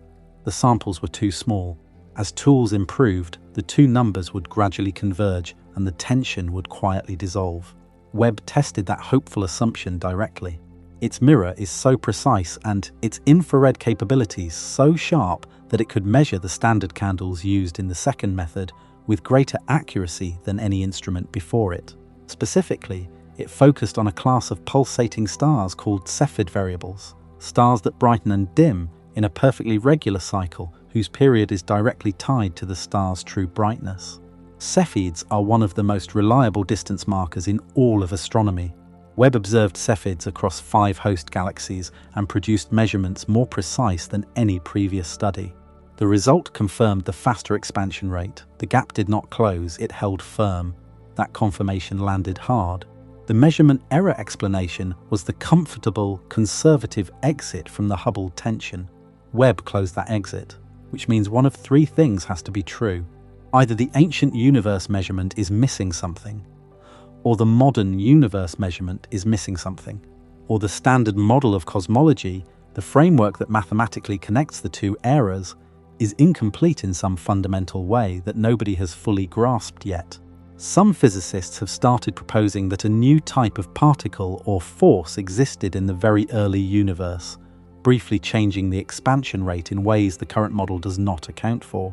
The samples were too small. As tools improved, the two numbers would gradually converge and the tension would quietly dissolve. Webb tested that hopeful assumption directly. Its mirror is so precise and its infrared capabilities so sharp that it could measure the standard candles used in the second method with greater accuracy than any instrument before it. Specifically, it focused on a class of pulsating stars called Cepheid variables, stars that brighten and dim in a perfectly regular cycle whose period is directly tied to the star's true brightness. Cepheids are one of the most reliable distance markers in all of astronomy. Webb observed Cepheids across 5 host galaxies and produced measurements more precise than any previous study. The result confirmed the faster expansion rate. The gap did not close, it held firm. That confirmation landed hard. The measurement error explanation was the comfortable, conservative exit from the Hubble tension. Webb closed that exit, which means one of 3 things has to be true. Either the ancient universe measurement is missing something, or the modern universe measurement is missing something, or the standard model of cosmology, the framework that mathematically connects the 2 eras, is incomplete in some fundamental way that nobody has fully grasped yet. Some physicists have started proposing that a new type of particle or force existed in the very early universe, briefly changing the expansion rate in ways the current model does not account for.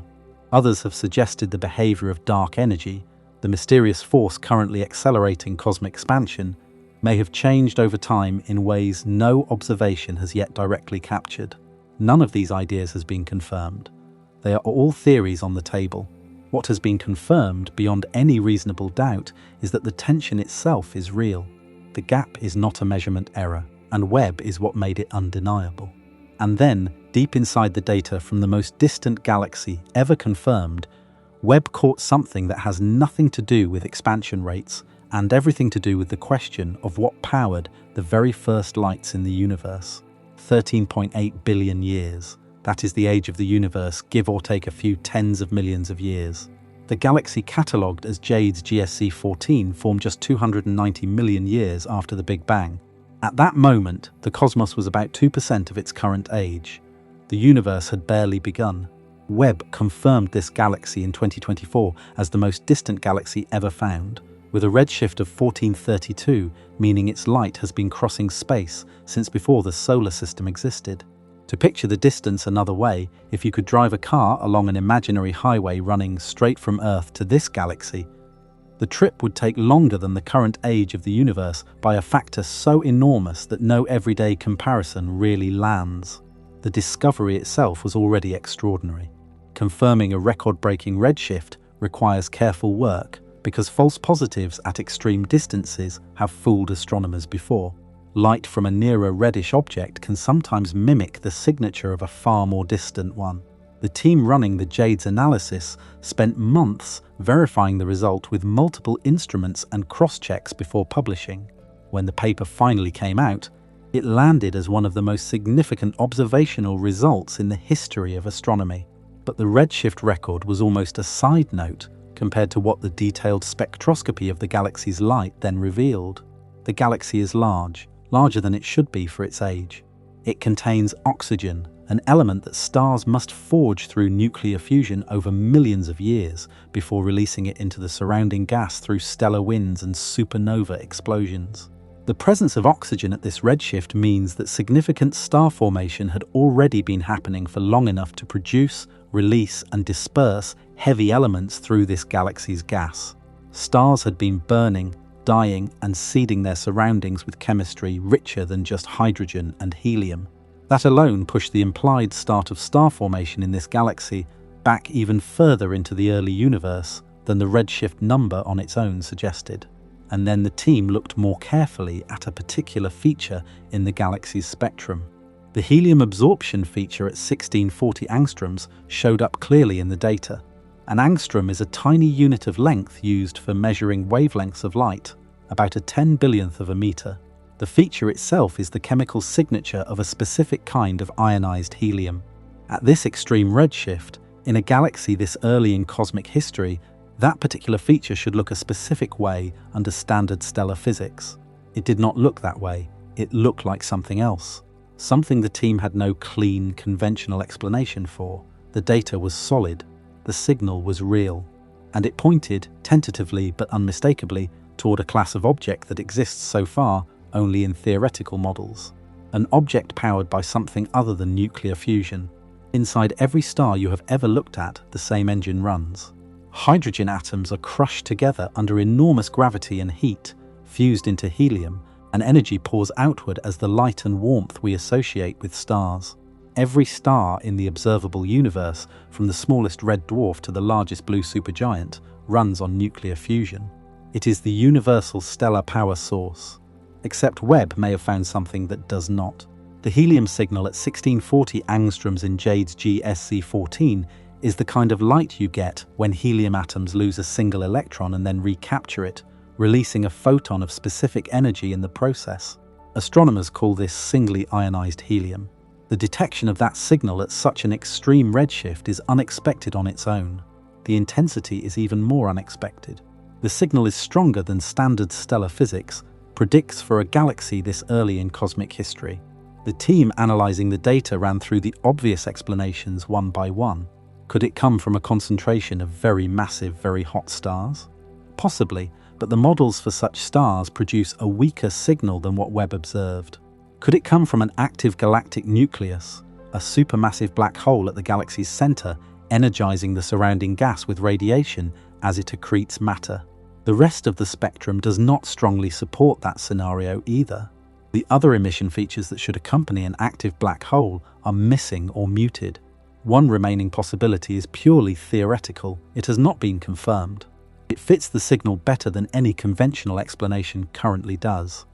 Others have suggested the behavior of dark energy, the mysterious force currently accelerating cosmic expansion, may have changed over time in ways no observation has yet directly captured. None of these ideas has been confirmed. They are all theories on the table. What has been confirmed beyond any reasonable doubt is that the tension itself is real. The gap is not a measurement error, and Webb is what made it undeniable. And then, deep inside the data from the most distant galaxy ever confirmed, Webb caught something that has nothing to do with expansion rates and everything to do with the question of what powered the very first lights in the universe. 13.8 billion years. That is the age of the universe, give or take a few tens of millions of years. The galaxy catalogued as JWST 14 formed just 290 million years after the Big Bang. At that moment, the cosmos was about 2% of its current age. The universe had barely begun. Webb confirmed this galaxy in 2024 as the most distant galaxy ever found, with a redshift of 1432, meaning its light has been crossing space since before the solar system existed. To picture the distance another way, if you could drive a car along an imaginary highway running straight from Earth to this galaxy, the trip would take longer than the current age of the universe by a factor so enormous that no everyday comparison really lands. The discovery itself was already extraordinary. Confirming a record-breaking redshift requires careful work because false positives at extreme distances have fooled astronomers before. Light from a nearer reddish object can sometimes mimic the signature of a far more distant one. The team running the JADES analysis spent months verifying the result with multiple instruments and cross-checks before publishing. When the paper finally came out, it landed as one of the most significant observational results in the history of astronomy. But the redshift record was almost a side note compared to what the detailed spectroscopy of the galaxy's light then revealed. The galaxy is large, larger than it should be for its age. It contains oxygen, an element that stars must forge through nuclear fusion over millions of years before releasing it into the surrounding gas through stellar winds and supernova explosions. The presence of oxygen at this redshift means that significant star formation had already been happening for long enough to produce, release, and disperse heavy elements through this galaxy's gas. Stars had been burning, dying, and seeding their surroundings with chemistry richer than just hydrogen and helium. That alone pushed the implied start of star formation in this galaxy back even further into the early universe than the redshift number on its own suggested. And then the team looked more carefully at a particular feature in the galaxy's spectrum. The helium absorption feature at 1640 angstroms showed up clearly in the data. An angstrom is a tiny unit of length used for measuring wavelengths of light, about a 10 billionth of a meter. The feature itself is the chemical signature of a specific kind of ionized helium. At this extreme redshift, in a galaxy this early in cosmic history, That particular feature should look a specific way under standard stellar physics. It did not look that way. It looked like something else. Something the team had no clean, conventional explanation for. The data was solid. The signal was real. And it pointed, tentatively but unmistakably, toward a class of object that exists so far only in theoretical models. An object powered by something other than nuclear fusion. Inside every star you have ever looked at, the same engine runs. Hydrogen atoms are crushed together under enormous gravity and heat, fused into helium, and energy pours outward as the light and warmth we associate with stars. Every star in the observable universe, from the smallest red dwarf to the largest blue supergiant, runs on nuclear fusion. It is the universal stellar power source. Except Webb may have found something that does not. The helium signal at 1640 angstroms in JWST 14 is the kind of light you get when helium atoms lose a single electron and then recapture it, releasing a photon of specific energy in the process. Astronomers call this singly ionized helium. The detection of that signal at such an extreme redshift is unexpected on its own. The intensity is even more unexpected. The signal is stronger than standard stellar physics predicts for a galaxy this early in cosmic history. The team analyzing the data ran through the obvious explanations one by one. Could it come from a concentration of very massive, very hot stars? Possibly, but the models for such stars produce a weaker signal than what Webb observed. Could it come from an active galactic nucleus, a supermassive black hole at the galaxy's center, energizing the surrounding gas with radiation as it accretes matter? The rest of the spectrum does not strongly support that scenario either. The other emission features that should accompany an active black hole are missing or muted. One remaining possibility is purely theoretical. It has not been confirmed. It fits the signal better than any conventional explanation currently does.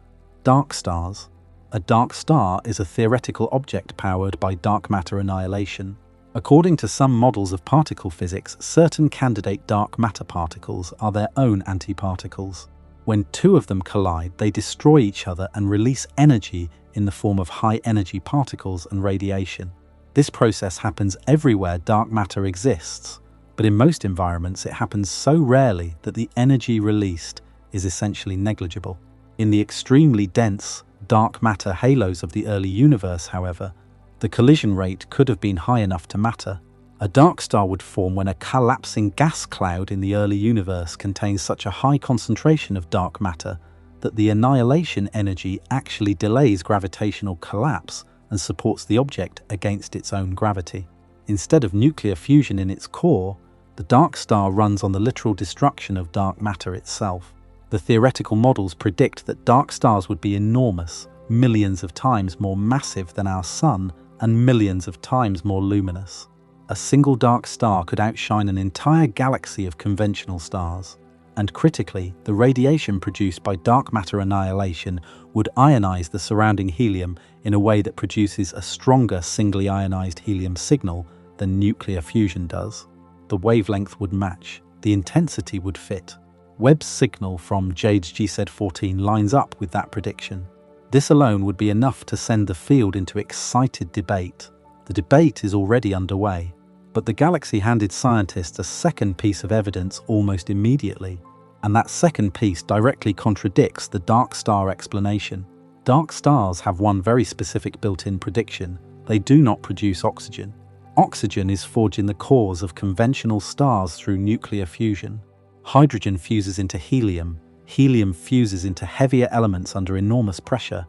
Dark stars. A dark star is a theoretical object powered by dark matter annihilation. According to some models of particle physics, certain candidate dark matter particles are their own antiparticles. When two of them collide, they destroy each other and release energy in the form of high-energy particles and radiation. This process happens everywhere dark matter exists, but in most environments it happens so rarely that the energy released is essentially negligible. In the extremely dense, dark matter halos of the early universe, however, the collision rate could have been high enough to matter. A dark star would form when a collapsing gas cloud in the early universe contains such a high concentration of dark matter that the annihilation energy actually delays gravitational collapse and supports the object against its own gravity. Instead of nuclear fusion in its core, the dark star runs on the literal destruction of dark matter itself. The theoretical models predict that dark stars would be enormous, millions of times more massive than our Sun and millions of times more luminous. A single dark star could outshine an entire galaxy of conventional stars. And critically, the radiation produced by dark matter annihilation would ionize the surrounding helium in a way that produces a stronger singly ionized helium signal than nuclear fusion does. The wavelength would match, the intensity would fit. Webb's signal from JWST 14 lines up with that prediction. This alone would be enough to send the field into excited debate. The debate is already underway. But the galaxy handed scientists a second piece of evidence almost immediately, and that second piece directly contradicts the dark star explanation. Dark stars have one very specific built-in prediction: they do not produce oxygen. Oxygen is forged in the cores of conventional stars through nuclear fusion. Hydrogen fuses into helium, helium fuses into heavier elements under enormous pressure,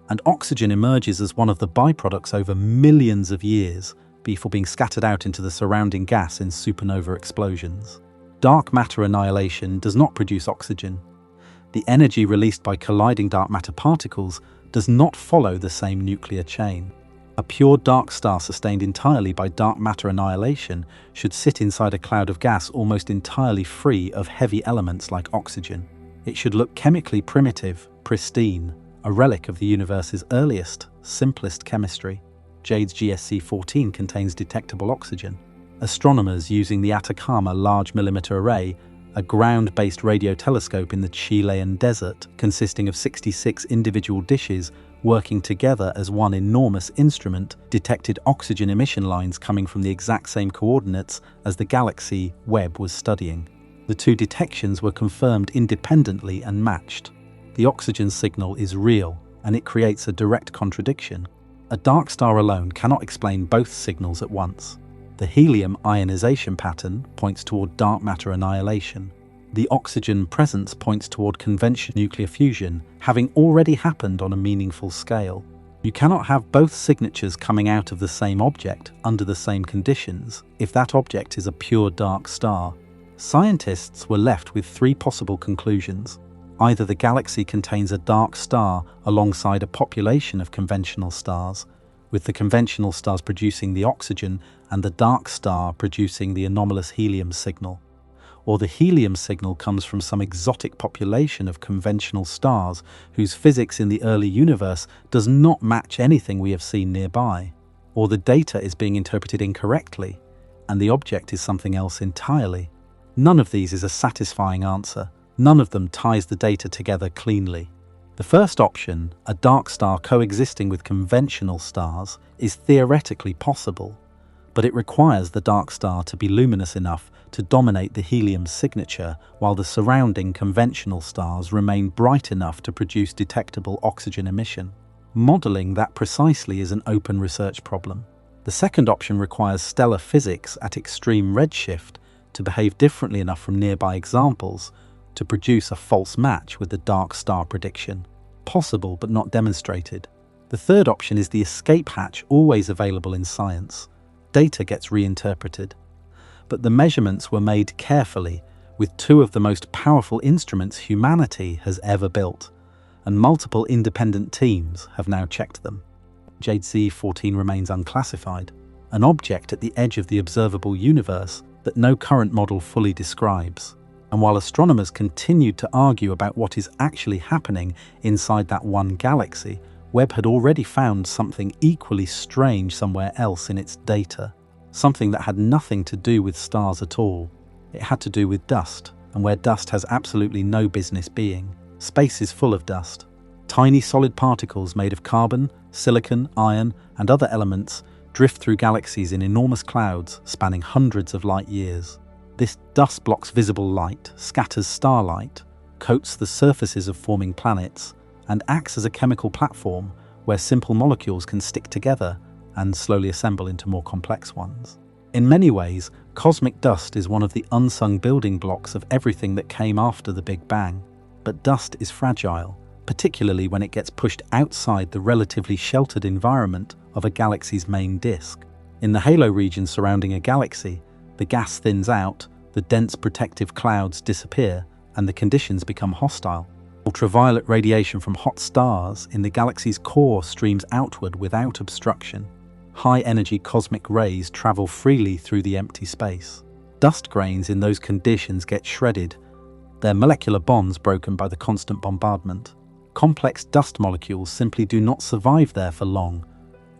and oxygen emerges as one of the byproducts over millions of years before being scattered out into the surrounding gas in supernova explosions. Dark matter annihilation does not produce oxygen. The energy released by colliding dark matter particles does not follow the same nuclear chain. A pure dark star sustained entirely by dark matter annihilation should sit inside a cloud of gas almost entirely free of heavy elements like oxygen. It should look chemically primitive, pristine, a relic of the universe's earliest, simplest chemistry. JWST 14 contains detectable oxygen. Astronomers using the Atacama Large Millimeter Array, a ground-based radio telescope in the Chilean desert consisting of 66 individual dishes working together as one enormous instrument, detected oxygen emission lines coming from the exact same coordinates as the galaxy Webb was studying. The two detections were confirmed independently and matched. The oxygen signal is real, and it creates a direct contradiction. A dark star alone cannot explain both signals at once. The helium ionization pattern points toward dark matter annihilation. The oxygen presence points toward conventional nuclear fusion, having already happened on a meaningful scale. You cannot have both signatures coming out of the same object under the same conditions if that object is a pure dark star. Scientists were left with three possible conclusions. Either the galaxy contains a dark star alongside a population of conventional stars, with the conventional stars producing the oxygen and the dark star producing the anomalous helium signal. Or the helium signal comes from some exotic population of conventional stars whose physics in the early universe does not match anything we have seen nearby. Or the data is being interpreted incorrectly, and the object is something else entirely. None of these is a satisfying answer. None of them ties the data together cleanly. The first option, a dark star coexisting with conventional stars, is theoretically possible, but it requires the dark star to be luminous enough to dominate the helium signature while the surrounding conventional stars remain bright enough to produce detectable oxygen emission. Modeling that precisely is an open research problem. The second option requires stellar physics at extreme redshift to behave differently enough from nearby examples to produce a false match with the dark star prediction. Possible but not demonstrated. The third option is the escape hatch always available in science. Data gets reinterpreted. But the measurements were made carefully with two of the most powerful instruments humanity has ever built, and multiple independent teams have now checked them. JWST remains unclassified, an object at the edge of the observable universe that no current model fully describes. And while astronomers continued to argue about what is actually happening inside that one galaxy, Webb had already found something equally strange somewhere else in its data. Something that had nothing to do with stars at all. It had to do with dust, and where dust has absolutely no business being. Space is full of dust. Tiny solid particles made of carbon, silicon, iron, and other elements drift through galaxies in enormous clouds spanning hundreds of light years. This dust blocks visible light, scatters starlight, coats the surfaces of forming planets, and acts as a chemical platform where simple molecules can stick together and slowly assemble into more complex ones. In many ways, cosmic dust is one of the unsung building blocks of everything that came after the Big Bang. But dust is fragile, particularly when it gets pushed outside the relatively sheltered environment of a galaxy's main disk. In the halo region surrounding a galaxy, the gas thins out, the dense protective clouds disappear, and the conditions become hostile. Ultraviolet radiation from hot stars in the galaxy's core streams outward without obstruction. High-energy cosmic rays travel freely through the empty space. Dust grains in those conditions get shredded, their molecular bonds broken by the constant bombardment. Complex dust molecules simply do not survive there for long,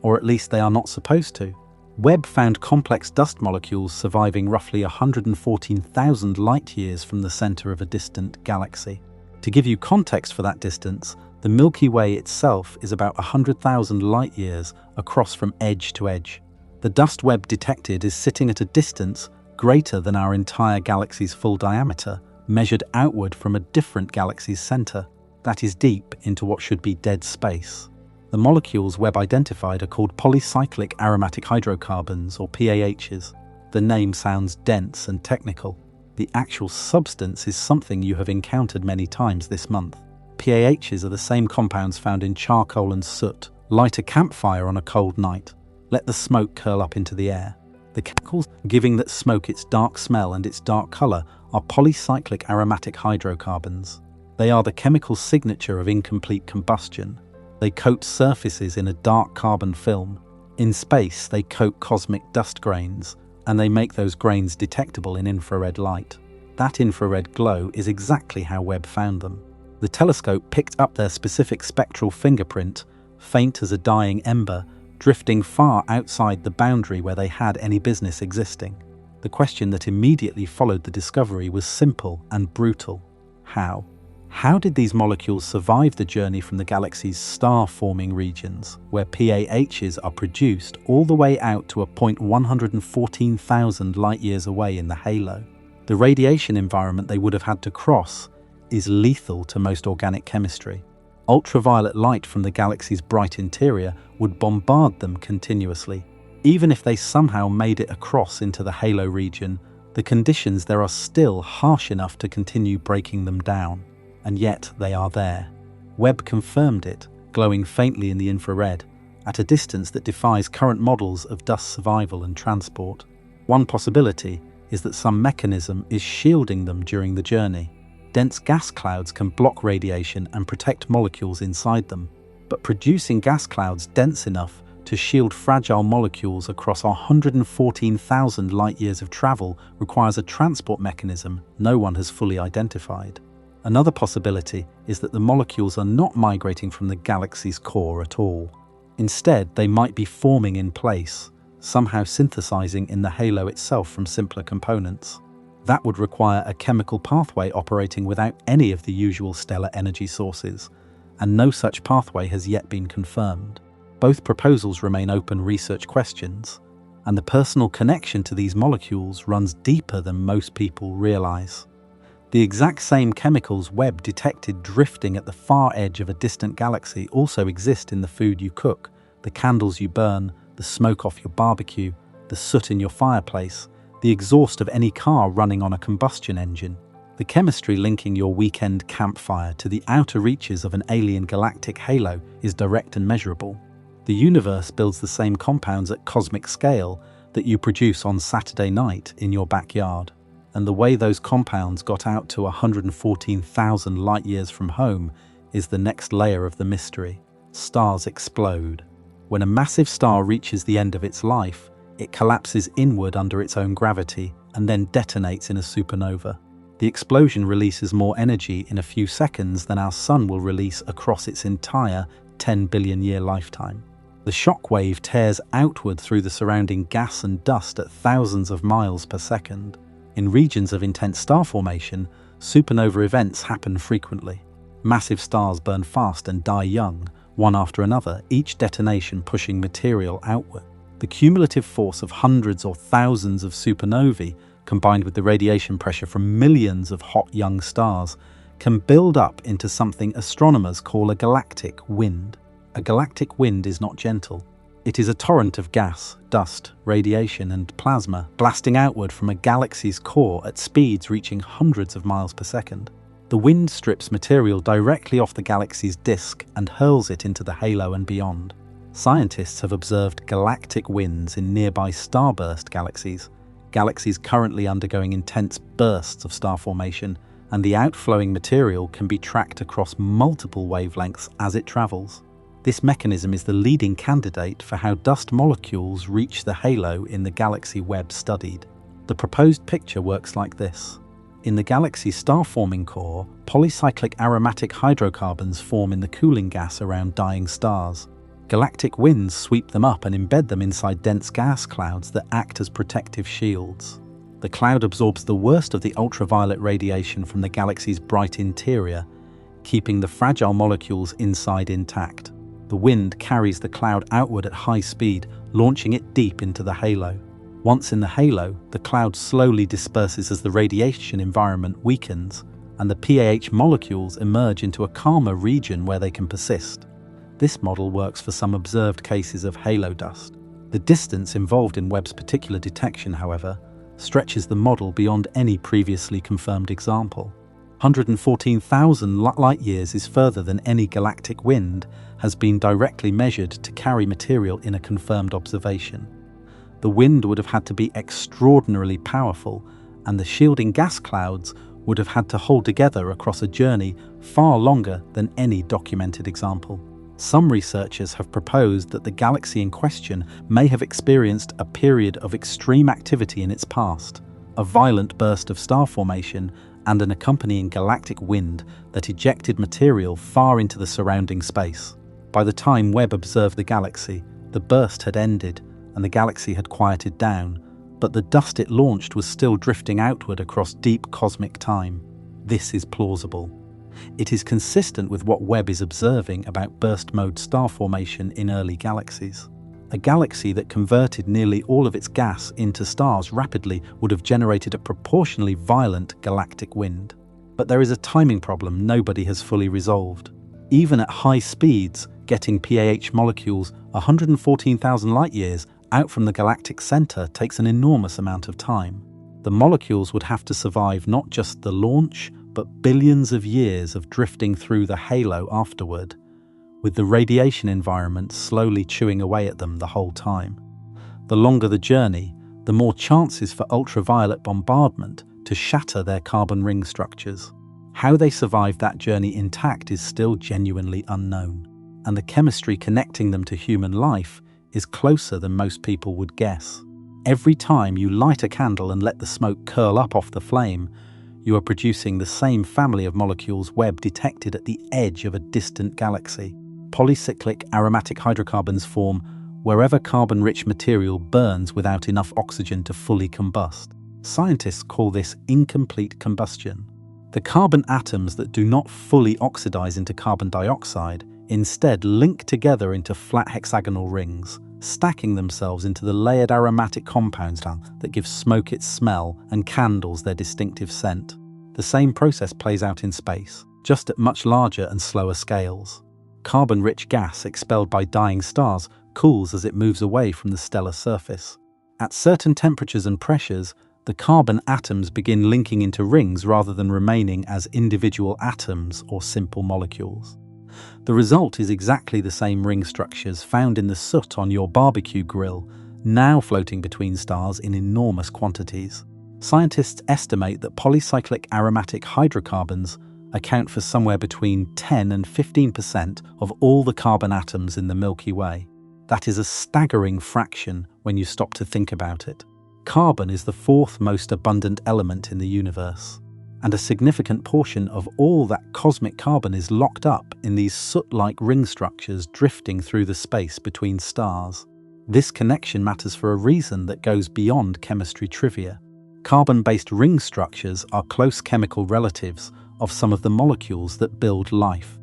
or at least they are not supposed to. Webb found complex dust molecules surviving roughly 114,000 light-years from the center of a distant galaxy. To give you context for that distance, the Milky Way itself is about 100,000 light-years across from edge to edge. The dust Webb detected is sitting at a distance greater than our entire galaxy's full diameter, measured outward from a different galaxy's center. That is deep into what should be dead space. The molecules Webb identified are called polycyclic aromatic hydrocarbons, or PAHs. The name sounds dense and technical. The actual substance is something you have encountered many times this month. PAHs are the same compounds found in charcoal and soot. Light a campfire on a cold night. Let the smoke curl up into the air. The chemicals giving that smoke its dark smell and its dark color are polycyclic aromatic hydrocarbons. They are the chemical signature of incomplete combustion. They coat surfaces in a dark carbon film. In space, they coat cosmic dust grains, and they make those grains detectable in infrared light. That infrared glow is exactly how Webb found them. The telescope picked up their specific spectral fingerprint, faint as a dying ember, drifting far outside the boundary where they had any business existing. The question that immediately followed the discovery was simple and brutal. How? How did these molecules survive the journey from the galaxy's star-forming regions, where PAHs are produced, all the way out to a point 114,000 light-years away in the halo? The radiation environment they would have had to cross is lethal to most organic chemistry. Ultraviolet light from the galaxy's bright interior would bombard them continuously. Even if they somehow made it across into the halo region, the conditions there are still harsh enough to continue breaking them down. And yet they are there. Webb confirmed it, glowing faintly in the infrared, at a distance that defies current models of dust survival and transport. One possibility is that some mechanism is shielding them during the journey. Dense gas clouds can block radiation and protect molecules inside them, but producing gas clouds dense enough to shield fragile molecules across 114,000 light-years of travel requires a transport mechanism no one has fully identified. Another possibility is that the molecules are not migrating from the galaxy's core at all. Instead, they might be forming in place, somehow synthesizing in the halo itself from simpler components. That would require a chemical pathway operating without any of the usual stellar energy sources, and no such pathway has yet been confirmed. Both proposals remain open research questions, and the personal connection to these molecules runs deeper than most people realize. The exact same chemicals Webb detected drifting at the far edge of a distant galaxy also exist in the food you cook, the candles you burn, the smoke off your barbecue, the soot in your fireplace, the exhaust of any car running on a combustion engine. The chemistry linking your weekend campfire to the outer reaches of an alien galactic halo is direct and measurable. The universe builds the same compounds at cosmic scale that you produce on Saturday night in your backyard. And the way those compounds got out to 114,000 light-years from home is the next layer of the mystery. Stars explode. When a massive star reaches the end of its life, it collapses inward under its own gravity and then detonates in a supernova. The explosion releases more energy in a few seconds than our sun will release across its entire 10 billion year lifetime. The shock wave tears outward through the surrounding gas and dust at thousands of miles per second. In regions of intense star formation, supernova events happen frequently. Massive stars burn fast and die young, one after another, each detonation pushing material outward. The cumulative force of hundreds or thousands of supernovae, combined with the radiation pressure from millions of hot young stars, can build up into something astronomers call a galactic wind. A galactic wind is not gentle. It is a torrent of gas, dust, radiation, and plasma blasting outward from a galaxy's core at speeds reaching hundreds of miles per second. The wind strips material directly off the galaxy's disk and hurls it into the halo and beyond. Scientists have observed galactic winds in nearby starburst galaxies, galaxies currently undergoing intense bursts of star formation, and the outflowing material can be tracked across multiple wavelengths as it travels. This mechanism is the leading candidate for how dust molecules reach the halo in the galaxy Webb studied. The proposed picture works like this. In the galaxy's star-forming core, polycyclic aromatic hydrocarbons form in the cooling gas around dying stars. Galactic winds sweep them up and embed them inside dense gas clouds that act as protective shields. The cloud absorbs the worst of the ultraviolet radiation from the galaxy's bright interior, keeping the fragile molecules inside intact. The wind carries the cloud outward at high speed, launching it deep into the halo. Once in the halo, the cloud slowly disperses as the radiation environment weakens, and the PAH molecules emerge into a calmer region where they can persist. This model works for some observed cases of halo dust. The distance involved in Webb's particular detection, however, stretches the model beyond any previously confirmed example. 114,000 light-years is further than any galactic wind has been directly measured to carry material in a confirmed observation. The wind would have had to be extraordinarily powerful, and the shielding gas clouds would have had to hold together across a journey far longer than any documented example. Some researchers have proposed that the galaxy in question may have experienced a period of extreme activity in its past, a violent burst of star formation and an accompanying galactic wind that ejected material far into the surrounding space. By the time Webb observed the galaxy, the burst had ended and the galaxy had quieted down, but the dust it launched was still drifting outward across deep cosmic time. This is plausible. It is consistent with what Webb is observing about burst-mode star formation in early galaxies. A galaxy that converted nearly all of its gas into stars rapidly would have generated a proportionally violent galactic wind. But there is a timing problem nobody has fully resolved. Even at high speeds, getting PAH molecules 114,000 light-years out from the galactic center takes an enormous amount of time. The molecules would have to survive not just the launch, but billions of years of drifting through the halo afterward, with the radiation environment slowly chewing away at them the whole time. The longer the journey, the more chances for ultraviolet bombardment to shatter their carbon ring structures. How they survived that journey intact is still genuinely unknown, and the chemistry connecting them to human life is closer than most people would guess. Every time you light a candle and let the smoke curl up off the flame, you are producing the same family of molecules Webb detected at the edge of a distant galaxy. Polycyclic aromatic hydrocarbons form wherever carbon-rich material burns without enough oxygen to fully combust. Scientists call this incomplete combustion. The carbon atoms that do not fully oxidize into carbon dioxide instead link together into flat hexagonal rings, stacking themselves into the layered aromatic compounds that give smoke its smell and candles their distinctive scent. The same process plays out in space, just at much larger and slower scales. Carbon-rich gas expelled by dying stars cools as it moves away from the stellar surface. At certain temperatures and pressures, the carbon atoms begin linking into rings rather than remaining as individual atoms or simple molecules. The result is exactly the same ring structures found in the soot on your barbecue grill, now floating between stars in enormous quantities. Scientists estimate that polycyclic aromatic hydrocarbons account for somewhere between 10 and 15% of all the carbon atoms in the Milky Way. That is a staggering fraction when you stop to think about it. Carbon is the fourth most abundant element in the universe, and a significant portion of all that cosmic carbon is locked up in these soot-like ring structures drifting through the space between stars. This connection matters for a reason that goes beyond chemistry trivia. Carbon-based ring structures are close chemical relatives of some of the molecules that build life.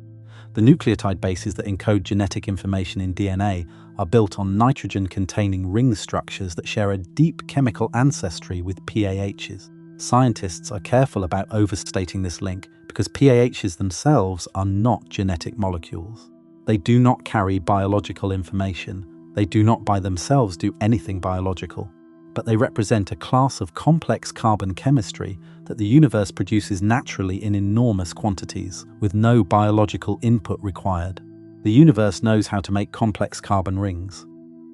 The nucleotide bases that encode genetic information in DNA are built on nitrogen-containing ring structures that share a deep chemical ancestry with PAHs. Scientists are careful about overstating this link because PAHs themselves are not genetic molecules. They do not carry biological information. They do not by themselves do anything biological, but they represent a class of complex carbon chemistry that the universe produces naturally in enormous quantities, with no biological input required. The universe knows how to make complex carbon rings.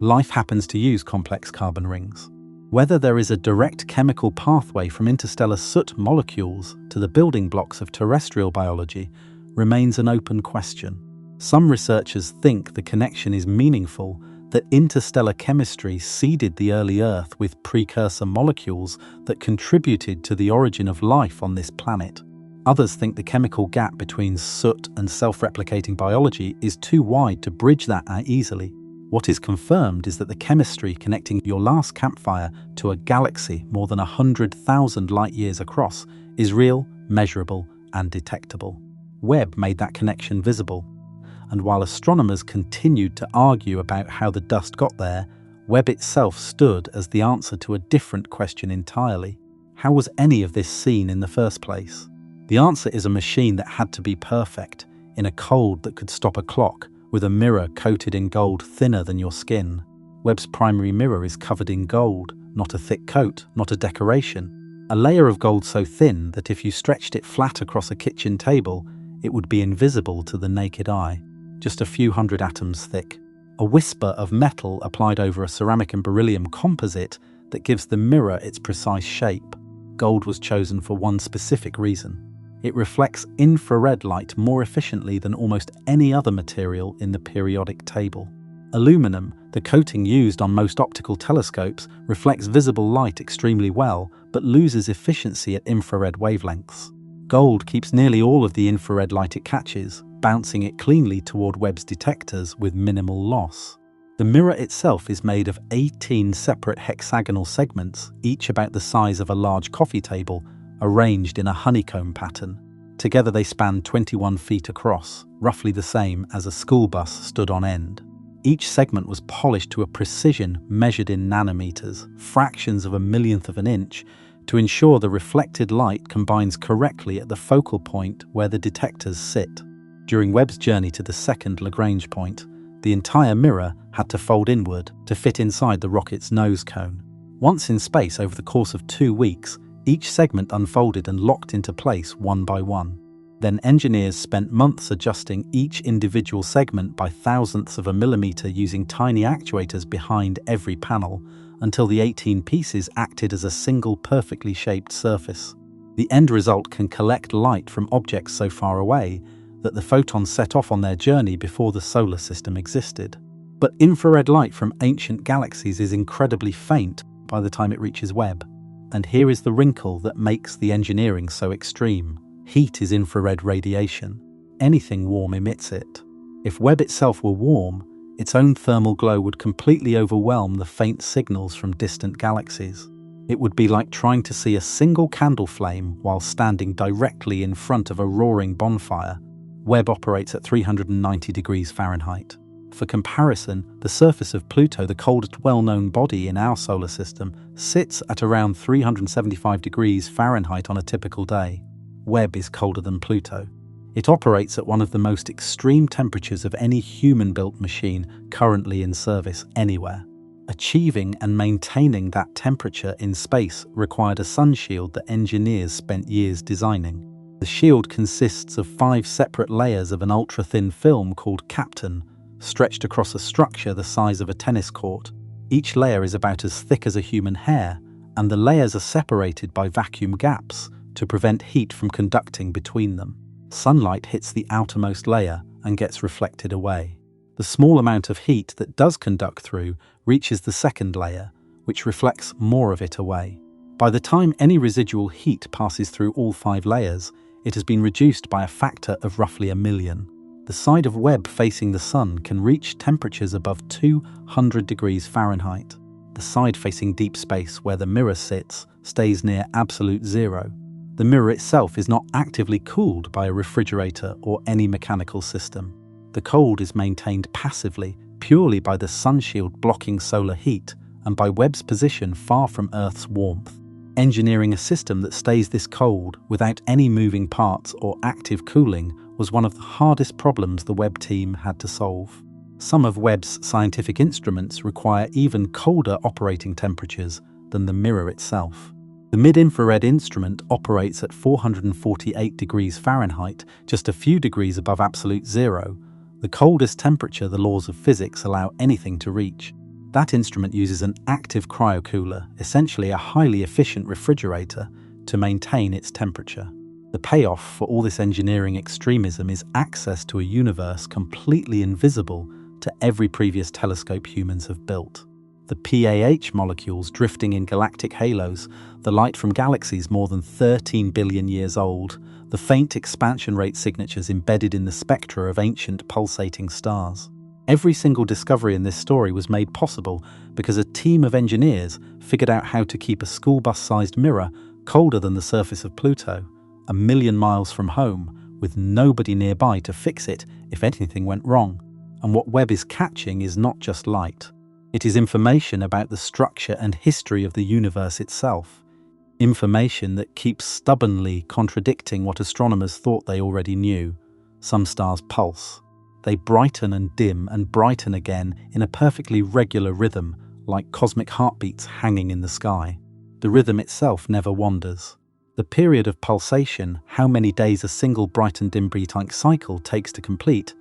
Life happens to use complex carbon rings. Whether there is a direct chemical pathway from interstellar soot molecules to the building blocks of terrestrial biology remains an open question. Some researchers think the connection is meaningful, that interstellar chemistry seeded the early Earth with precursor molecules that contributed to the origin of life on this planet. Others think the chemical gap between soot and self-replicating biology is too wide to bridge that easily. What is confirmed is that the chemistry connecting your last campfire to a galaxy more than 100,000 light-years across is real, measurable, and detectable. Webb made that connection visible. And while astronomers continued to argue about how the dust got there, Webb itself stood as the answer to a different question entirely. How was any of this seen in the first place? The answer is a machine that had to be perfect, in a cold that could stop a clock, with a mirror coated in gold thinner than your skin. Webb's primary mirror is covered in gold, not a thick coat, not a decoration. A layer of gold so thin that if you stretched it flat across a kitchen table, it would be invisible to the naked eye, just a few hundred atoms thick. A whisper of metal applied over a ceramic and beryllium composite that gives the mirror its precise shape. Gold was chosen for one specific reason. It reflects infrared light more efficiently than almost any other material in the periodic table. Aluminum, the coating used on most optical telescopes, reflects visible light extremely well, but loses efficiency at infrared wavelengths. Gold keeps nearly all of the infrared light it catches, bouncing it cleanly toward Webb's detectors with minimal loss. The mirror itself is made of 18 separate hexagonal segments, each about the size of a large coffee table, arranged in a honeycomb pattern. Together they span 21 feet across, roughly the same as a school bus stood on end. Each segment was polished to a precision measured in nanometers, fractions of a millionth of an inch, to ensure the reflected light combines correctly at the focal point where the detectors sit. During Webb's journey to the second Lagrange point, the entire mirror had to fold inward to fit inside the rocket's nose cone. Once in space over the course of 2 weeks, each segment unfolded and locked into place one by one. Then engineers spent months adjusting each individual segment by thousandths of a millimeter using tiny actuators behind every panel until the 18 pieces acted as a single perfectly shaped surface. The end result can collect light from objects so far away that the photons set off on their journey before the solar system existed. But infrared light from ancient galaxies is incredibly faint by the time it reaches Webb. And here is the wrinkle that makes the engineering so extreme. Heat is infrared radiation. Anything warm emits it. If Webb itself were warm, its own thermal glow would completely overwhelm the faint signals from distant galaxies. It would be like trying to see a single candle flame while standing directly in front of a roaring bonfire. Webb operates at 390 degrees Fahrenheit. For comparison, the surface of Pluto, the coldest well-known body in our solar system, sits at around 375 degrees Fahrenheit on a typical day. Webb is colder than Pluto. It operates at one of the most extreme temperatures of any human-built machine currently in service anywhere. Achieving and maintaining that temperature in space required a sun shield that engineers spent years designing. The shield consists of 5 separate layers of an ultra-thin film called Kapton, stretched across a structure the size of a tennis court. Each layer is about as thick as a human hair, and the layers are separated by vacuum gaps to prevent heat from conducting between them. Sunlight hits the outermost layer and gets reflected away. The small amount of heat that does conduct through reaches the second layer, which reflects more of it away. By the time any residual heat passes through all 5 layers, it has been reduced by a factor of roughly 1,000,000. The side of Webb facing the Sun can reach temperatures above 200 degrees Fahrenheit. The side facing deep space where the mirror sits stays near absolute zero. The mirror itself is not actively cooled by a refrigerator or any mechanical system. The cold is maintained passively, purely by the sun shield blocking solar heat and by Webb's position far from Earth's warmth. Engineering a system that stays this cold without any moving parts or active cooling was one of the hardest problems the Webb team had to solve. Some of Webb's scientific instruments require even colder operating temperatures than the mirror itself. The mid-infrared instrument operates at 448 degrees Fahrenheit, just a few degrees above absolute zero, the coldest temperature the laws of physics allow anything to reach. That instrument uses an active cryocooler, essentially a highly efficient refrigerator, to maintain its temperature. The payoff for all this engineering extremism is access to a universe completely invisible to every previous telescope humans have built. The PAH molecules drifting in galactic halos, the light from galaxies more than 13 billion years old, the faint expansion rate signatures embedded in the spectra of ancient pulsating stars. Every single discovery in this story was made possible because a team of engineers figured out how to keep a school bus-sized mirror colder than the surface of Pluto, 1,000,000 miles from home, with nobody nearby to fix it if anything went wrong. And what Webb is catching is not just light. It is information about the structure and history of the universe itself. Information that keeps stubbornly contradicting what astronomers thought they already knew. Some stars pulse. They brighten and dim and brighten again in a perfectly regular rhythm, like cosmic heartbeats hanging in the sky. The rhythm itself never wanders. The period of pulsation, how many days a single bright and dim breathing cycle takes to complete,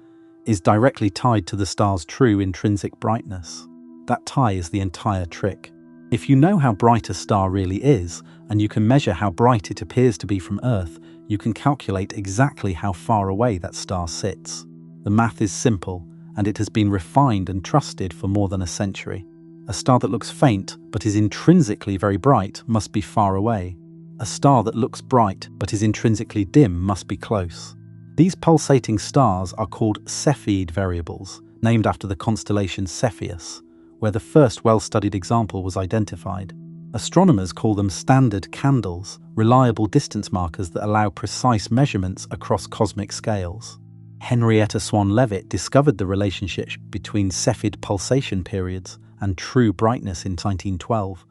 is directly tied to the star's true intrinsic brightness. That tie is the entire trick. If you know how bright a star really is, and you can measure how bright it appears to be from Earth, you can calculate exactly how far away that star sits. The math is simple, and it has been refined and trusted for more than a century. A star that looks faint but is intrinsically very bright must be far away. A star that looks bright but is intrinsically dim must be close. These pulsating stars are called Cepheid variables, named after the constellation Cepheus, where the first well-studied example was identified. Astronomers call them standard candles, reliable distance markers that allow precise measurements across cosmic scales. Henrietta Swan-Leavitt discovered the relationship between Cepheid pulsation periods and true brightness in 1912,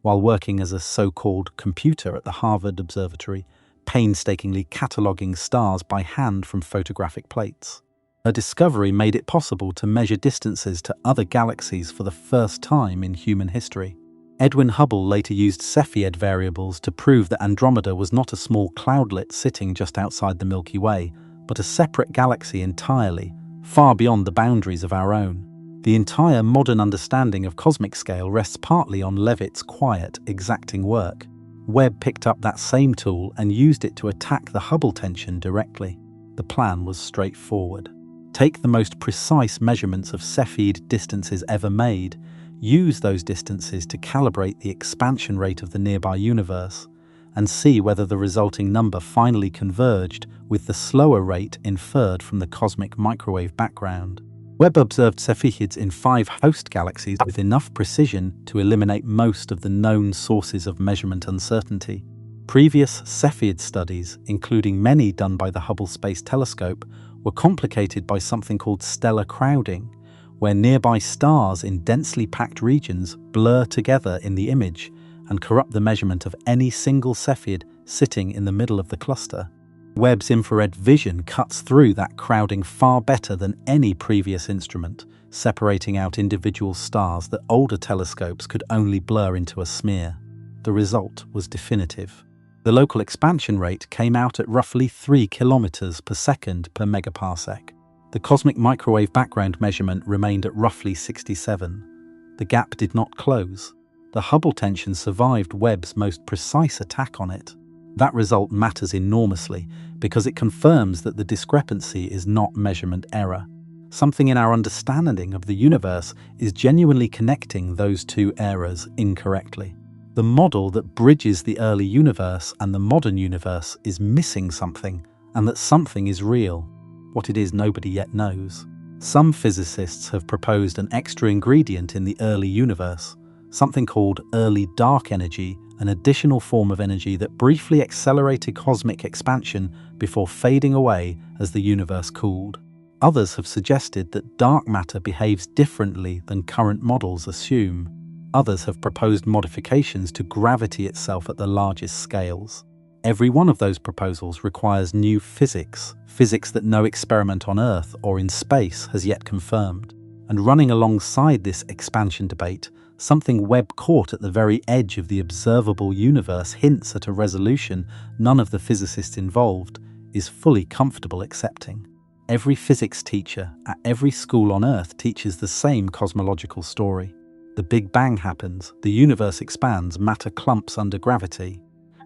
while working as a so-called computer at the Harvard Observatory, painstakingly cataloguing stars by hand from photographic plates. Her discovery made it possible to measure distances to other galaxies for the first time in human history. Edwin Hubble later used Cepheid variables to prove that Andromeda was not a small cloudlet sitting just outside the Milky Way, but a separate galaxy entirely, far beyond the boundaries of our own. The entire modern understanding of cosmic scale rests partly on Leavitt's quiet, exacting work. Webb picked up that same tool and used it to attack the Hubble tension directly. The plan was straightforward. Take the most precise measurements of Cepheid distances ever made, use those distances to calibrate the expansion rate of the nearby universe, and see whether the resulting number finally converged with the slower rate inferred from the cosmic microwave background. Webb observed Cepheids in 5 host galaxies with enough precision to eliminate most of the known sources of measurement uncertainty. Previous Cepheid studies, including many done by the Hubble Space Telescope, were complicated by something called stellar crowding, where nearby stars in densely packed regions blur together in the image and corrupt the measurement of any single Cepheid sitting in the middle of the cluster. Webb's infrared vision cuts through that crowding far better than any previous instrument, separating out individual stars that older telescopes could only blur into a smear. The result was definitive. The local expansion rate came out at roughly 3 kilometers per second per megaparsec. The cosmic microwave background measurement remained at roughly 67. The gap did not close. The Hubble tension survived Webb's most precise attack on it. That result matters enormously because it confirms that the discrepancy is not measurement error. Something in our understanding of the universe is genuinely connecting those two errors incorrectly. The model that bridges the early universe and the modern universe is missing something, and that something is real. What it is, nobody yet knows. Some physicists have proposed an extra ingredient in the early universe, something called early dark energy, an additional form of energy that briefly accelerated cosmic expansion before fading away as the universe cooled. Others have suggested that dark matter behaves differently than current models assume. Others have proposed modifications to gravity itself at the largest scales. Every one of those proposals requires new physics that no experiment on Earth or in space has yet confirmed. And running alongside this expansion debate, something Webb caught at the very edge of the observable universe hints at a resolution none of the physicists involved is fully comfortable accepting. Every physics teacher at every school on Earth teaches the same cosmological story. The Big Bang happens, the universe expands, matter clumps under gravity.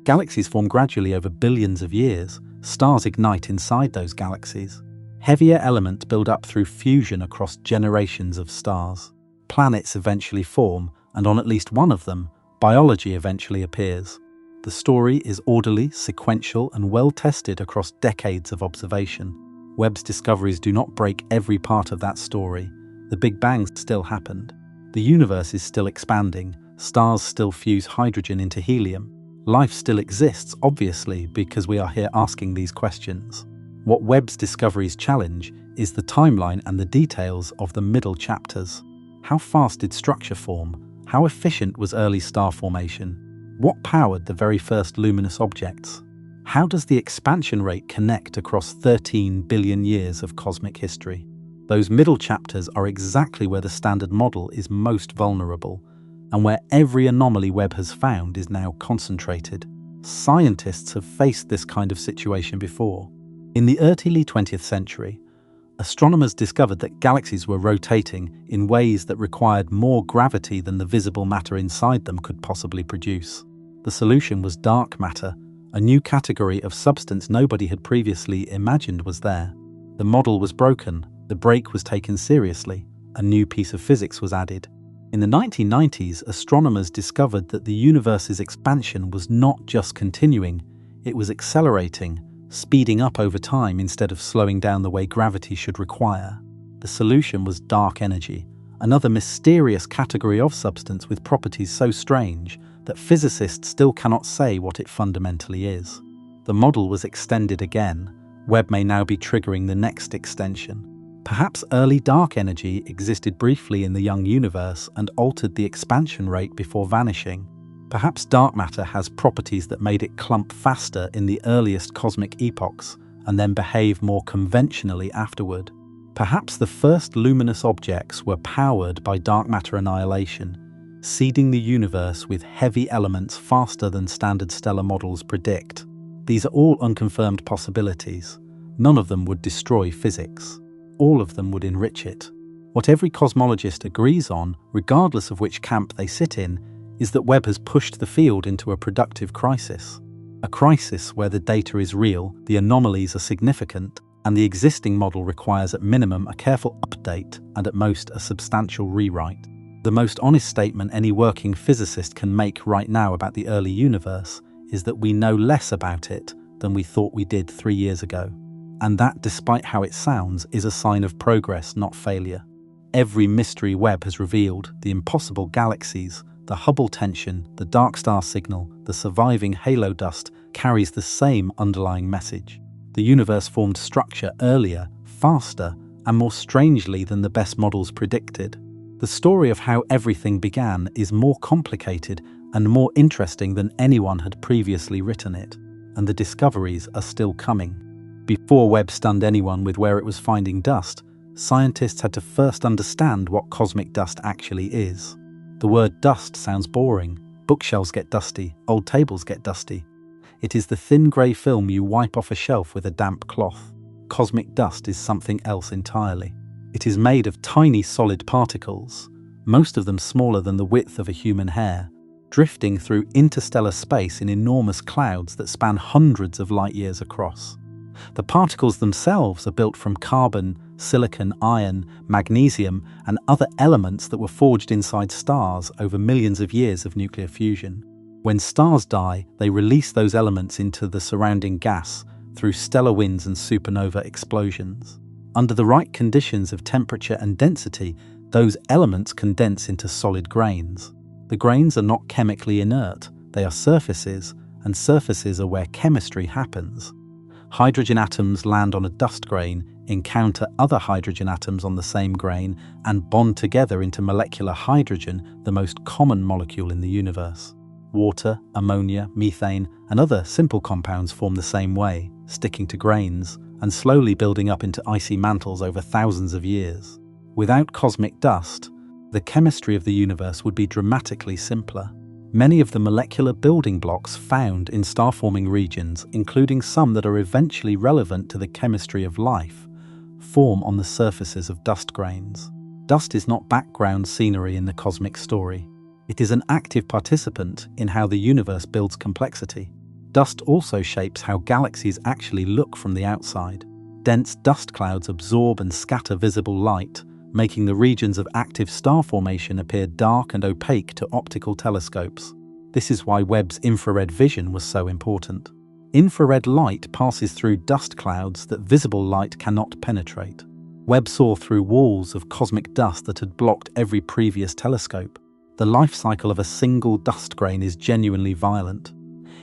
Galaxies form gradually over billions of years. Stars ignite inside those galaxies. Heavier elements build up through fusion across generations of stars. Planets eventually form, and on at least one of them, biology eventually appears. The story is orderly, sequential, and well-tested across decades of observation. Webb's discoveries do not break every part of that story. The Big Bang still happened. The universe is still expanding, stars still fuse hydrogen into helium. Life still exists, obviously, because we are here asking these questions. What Webb's discoveries challenge is the timeline and the details of the middle chapters. How fast did structure form? How efficient was early star formation? What powered the very first luminous objects? How does the expansion rate connect across 13 billion years of cosmic history? Those middle chapters are exactly where the standard model is most vulnerable, and where every anomaly Webb has found is now concentrated. Scientists have faced this kind of situation before. In the early 20th century, astronomers discovered that galaxies were rotating in ways that required more gravity than the visible matter inside them could possibly produce. The solution was dark matter, a new category of substance nobody had previously imagined was there. The model was broken. The break was taken seriously. A new piece of physics was added. In the 1990s, astronomers discovered that the universe's expansion was not just continuing, it was accelerating, speeding up over time instead of slowing down the way gravity should require. The solution was dark energy, another mysterious category of substance with properties so strange that physicists still cannot say what it fundamentally is. The model was extended again. Webb may now be triggering the next extension. Perhaps early dark energy existed briefly in the young universe and altered the expansion rate before vanishing. Perhaps dark matter has properties that made it clump faster in the earliest cosmic epochs and then behave more conventionally afterward. Perhaps the first luminous objects were powered by dark matter annihilation, seeding the universe with heavy elements faster than standard stellar models predict. These are all unconfirmed possibilities. None of them would destroy physics. All of them would enrich it. What every cosmologist agrees on, regardless of which camp they sit in, is that Webb has pushed the field into a productive crisis. A crisis where the data is real, the anomalies are significant, and the existing model requires at minimum a careful update and at most a substantial rewrite. The most honest statement any working physicist can make right now about the early universe is that we know less about it than we thought we did 3 years ago. And that, despite how it sounds, is a sign of progress, not failure. Every mystery Webb has revealed, the impossible galaxies, the Hubble tension, the dark star signal, the surviving halo dust, carries the same underlying message. The universe formed structure earlier, faster, and more strangely than the best models predicted. The story of how everything began is more complicated and more interesting than anyone had previously written it, and the discoveries are still coming. Before Webb stunned anyone with where it was finding dust, scientists had to first understand what cosmic dust actually is. The word dust sounds boring. Bookshelves get dusty, old tables get dusty. It is the thin grey film you wipe off a shelf with a damp cloth. Cosmic dust is something else entirely. It is made of tiny solid particles, most of them smaller than the width of a human hair, drifting through interstellar space in enormous clouds that span hundreds of light years across. The particles themselves are built from carbon, silicon, iron, magnesium, and other elements that were forged inside stars over millions of years of nuclear fusion. When stars die, they release those elements into the surrounding gas through stellar winds and supernova explosions. Under the right conditions of temperature and density, those elements condense into solid grains. The grains are not chemically inert, they are surfaces, and surfaces are where chemistry happens. Hydrogen atoms land on a dust grain, encounter other hydrogen atoms on the same grain, and bond together into molecular hydrogen, the most common molecule in the universe. Water, ammonia, methane, and other simple compounds form the same way, sticking to grains, and slowly building up into icy mantles over thousands of years. Without cosmic dust, the chemistry of the universe would be dramatically simpler. Many of the molecular building blocks found in star-forming regions, including some that are eventually relevant to the chemistry of life, form on the surfaces of dust grains. Dust is not background scenery in the cosmic story. It is an active participant in how the universe builds complexity. Dust also shapes how galaxies actually look from the outside. Dense dust clouds absorb and scatter visible light, making the regions of active star formation appear dark and opaque to optical telescopes. This is why Webb's infrared vision was so important. Infrared light passes through dust clouds that visible light cannot penetrate. Webb saw through walls of cosmic dust that had blocked every previous telescope. The life cycle of a single dust grain is genuinely violent.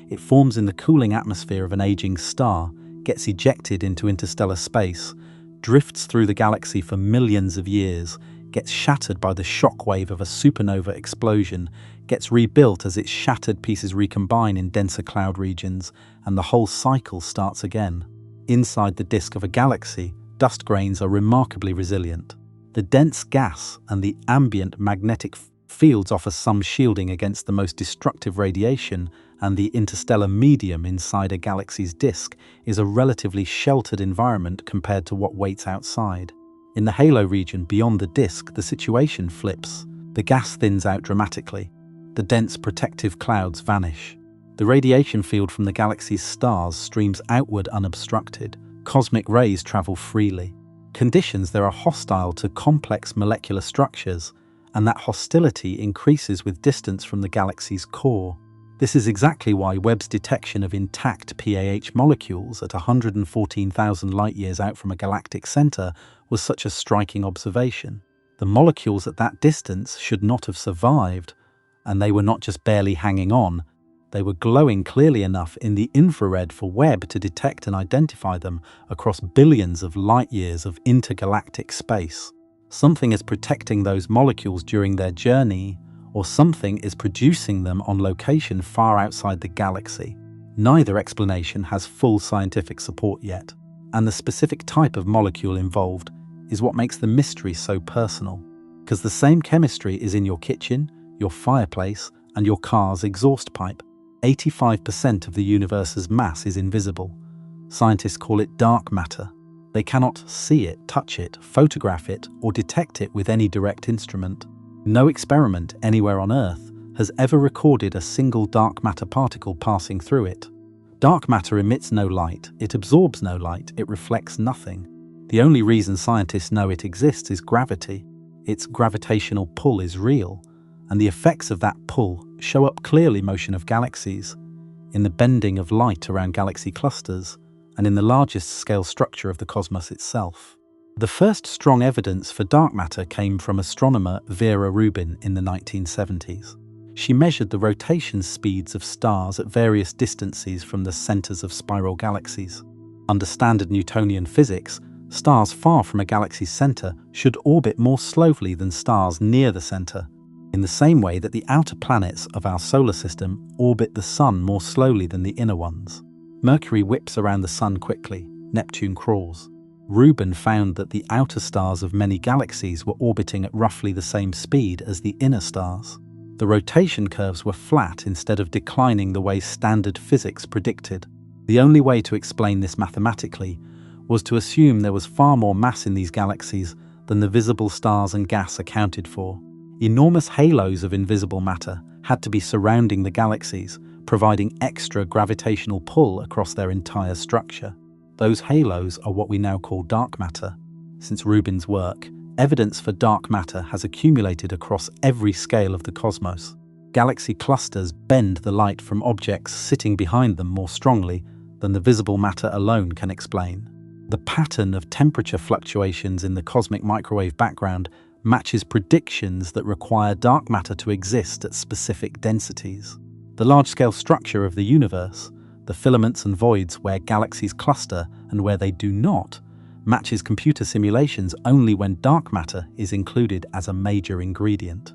It forms in the cooling atmosphere of an aging star, gets ejected into interstellar space, drifts through the galaxy for millions of years, gets shattered by the shockwave of a supernova explosion, gets rebuilt as its shattered pieces recombine in denser cloud regions, and the whole cycle starts again. Inside the disk of a galaxy, dust grains are remarkably resilient. The dense gas and the ambient magnetic fields offer some shielding against the most destructive radiation, and the interstellar medium inside a galaxy's disk is a relatively sheltered environment compared to what waits outside. In the halo region beyond the disk, the situation flips. The gas thins out dramatically. The dense protective clouds vanish. The radiation field from the galaxy's stars streams outward unobstructed. Cosmic rays travel freely. Conditions there are hostile to complex molecular structures, and that hostility increases with distance from the galaxy's core. This is exactly why Webb's detection of intact PAH molecules at 114,000 light-years out from a galactic center was such a striking observation. The molecules at that distance should not have survived, and they were not just barely hanging on, They were glowing clearly enough in the infrared for Webb to detect and identify them across billions of light-years of intergalactic space. Something is protecting those molecules during their journey, or something is producing them on location far outside the galaxy. Neither explanation has full scientific support yet, and the specific type of molecule involved is what makes the mystery so personal. Because the same chemistry is in your kitchen, your fireplace, and your car's exhaust pipe. 85% of the universe's mass is invisible. Scientists call it dark matter. They cannot see it, touch it, photograph it, or detect it with any direct instrument. No experiment anywhere on Earth has ever recorded a single dark matter particle passing through it. Dark matter emits no light, it absorbs no light, it reflects nothing. The only reason scientists know it exists is gravity. Its gravitational pull is real, and the effects of that pull show up clearly in motion of galaxies, in the bending of light around galaxy clusters, and in the largest scale structure of the cosmos itself. The first strong evidence for dark matter came from astronomer Vera Rubin in the 1970s. She measured the rotation speeds of stars at various distances from the centers of spiral galaxies. Under standard Newtonian physics, stars far from a galaxy's center should orbit more slowly than stars near the center, in the same way that the outer planets of our solar system orbit the Sun more slowly than the inner ones. Mercury whips around the Sun quickly, Neptune crawls. Rubin found that the outer stars of many galaxies were orbiting at roughly the same speed as the inner stars. The rotation curves were flat instead of declining the way standard physics predicted. The only way to explain this mathematically was to assume there was far more mass in these galaxies than the visible stars and gas accounted for. Enormous halos of invisible matter had to be surrounding the galaxies, providing extra gravitational pull across their entire structure. Those halos are what we now call dark matter. Since Rubin's work, evidence for dark matter has accumulated across every scale of the cosmos. Galaxy clusters bend the light from objects sitting behind them more strongly than the visible matter alone can explain. The pattern of temperature fluctuations in the cosmic microwave background matches predictions that require dark matter to exist at specific densities. The large-scale structure of the universe, the filaments and voids where galaxies cluster and where they do not, matches computer simulations only when dark matter is included as a major ingredient.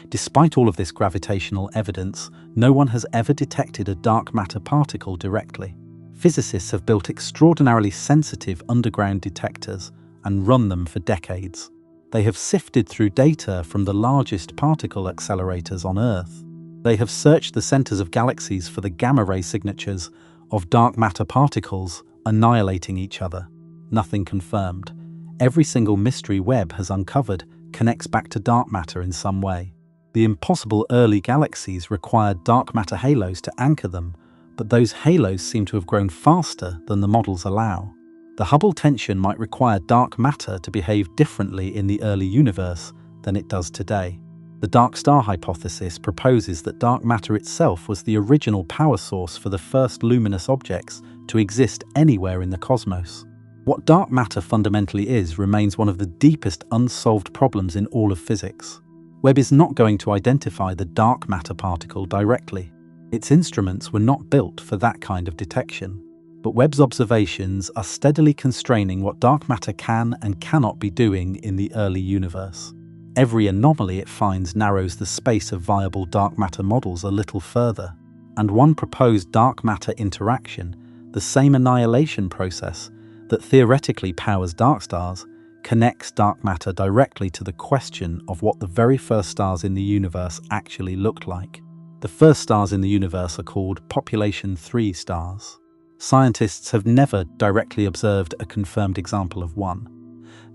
Despite all of this gravitational evidence, no one has ever detected a dark matter particle directly. Physicists have built extraordinarily sensitive underground detectors and run them for decades. They have sifted through data from the largest particle accelerators on Earth. They have searched the centers of galaxies for the gamma-ray signatures of dark matter particles annihilating each other. Nothing confirmed. Every single mystery Webb has uncovered connects back to dark matter in some way. The impossible early galaxies required dark matter halos to anchor them, but those halos seem to have grown faster than the models allow. The Hubble tension might require dark matter to behave differently in the early universe than it does today. The dark star hypothesis proposes that dark matter itself was the original power source for the first luminous objects to exist anywhere in the cosmos. What dark matter fundamentally is remains one of the deepest unsolved problems in all of physics. Webb is not going to identify the dark matter particle directly. Its instruments were not built for that kind of detection. But Webb's observations are steadily constraining what dark matter can and cannot be doing in the early universe. Every anomaly it finds narrows the space of viable dark matter models a little further. And one proposed dark matter interaction, the same annihilation process that theoretically powers dark stars, connects dark matter directly to the question of what the very first stars in the universe actually looked like. The first stars in the universe are called population 3 stars. Scientists have never directly observed a confirmed example of one.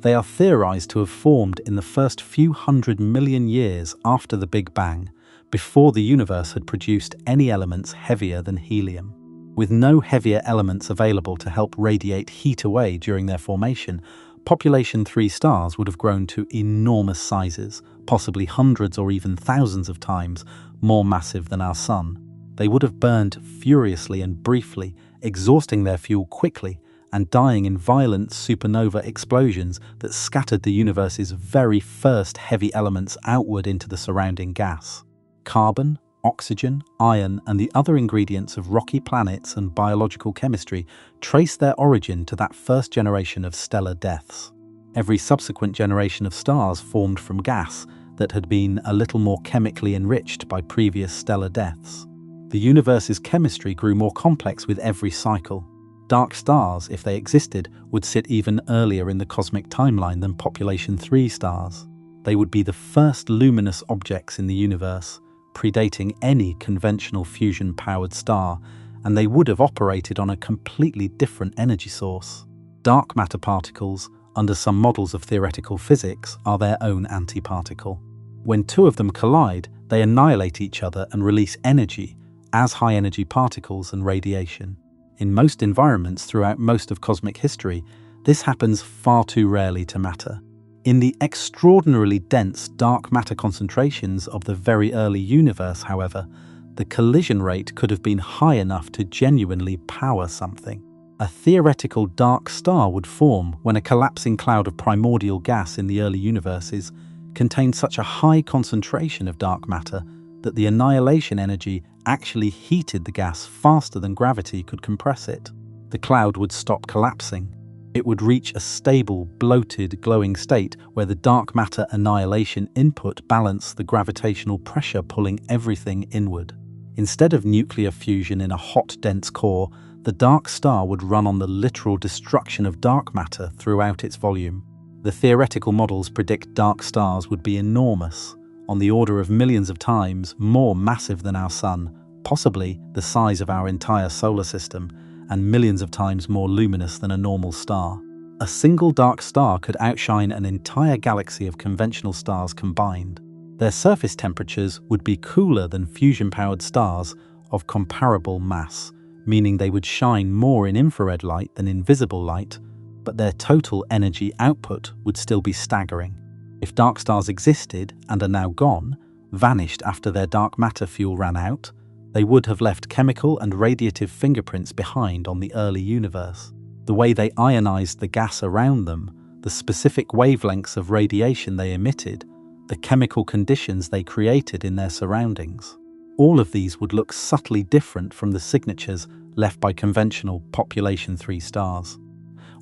They are theorized to have formed in the first few 100 million years after the Big Bang, before the universe had produced any elements heavier than helium. With no heavier elements available to help radiate heat away during their formation, population 3 stars would have grown to enormous sizes, possibly hundreds or even thousands of times more massive than our Sun. They would have burned furiously and briefly, exhausting their fuel quickly and dying in violent supernova explosions that scattered the universe's very first heavy elements outward into the surrounding gas. Carbon, Oxygen, iron, and the other ingredients of rocky planets and biological chemistry trace their origin to that first generation of stellar deaths. Every subsequent generation of stars formed from gas that had been a little more chemically enriched by previous stellar deaths. The universe's chemistry grew more complex with every cycle. Dark stars, if they existed, would sit even earlier in the cosmic timeline than population 3 stars. They would be the first luminous objects in the universe, predating any conventional fusion-powered star, and they would have operated on a completely different energy source. Dark matter particles, under some models of theoretical physics, are their own antiparticle. When two of them collide, they annihilate each other and release energy, as high-energy particles and radiation. In most environments throughout most of cosmic history, this happens far too rarely to matter. In the extraordinarily dense dark matter concentrations of the very early universe, however, the collision rate could have been high enough to genuinely power something. A theoretical dark star would form when a collapsing cloud of primordial gas in the early universes contained such a high concentration of dark matter that the annihilation energy actually heated the gas faster than gravity could compress it. The cloud would stop collapsing. It would reach a stable, bloated, glowing state where the dark matter annihilation input balanced the gravitational pressure pulling everything inward. Instead of nuclear fusion in a hot, dense core, the dark star would run on the literal destruction of dark matter throughout its volume. The theoretical models predict dark stars would be enormous, on the order of millions of times more massive than our Sun, possibly the size of our entire solar system, and millions of times more luminous than a normal star. A single dark star could outshine an entire galaxy of conventional stars combined. Their surface temperatures would be cooler than fusion-powered stars of comparable mass, meaning they would shine more in infrared light than in visible light, but their total energy output would still be staggering. If dark stars existed and are now gone, vanished after their dark matter fuel ran out, they would have left chemical and radiative fingerprints behind on the early universe. The way they ionized the gas around them, the specific wavelengths of radiation they emitted, the chemical conditions they created in their surroundings. All of these would look subtly different from the signatures left by conventional population 3 stars.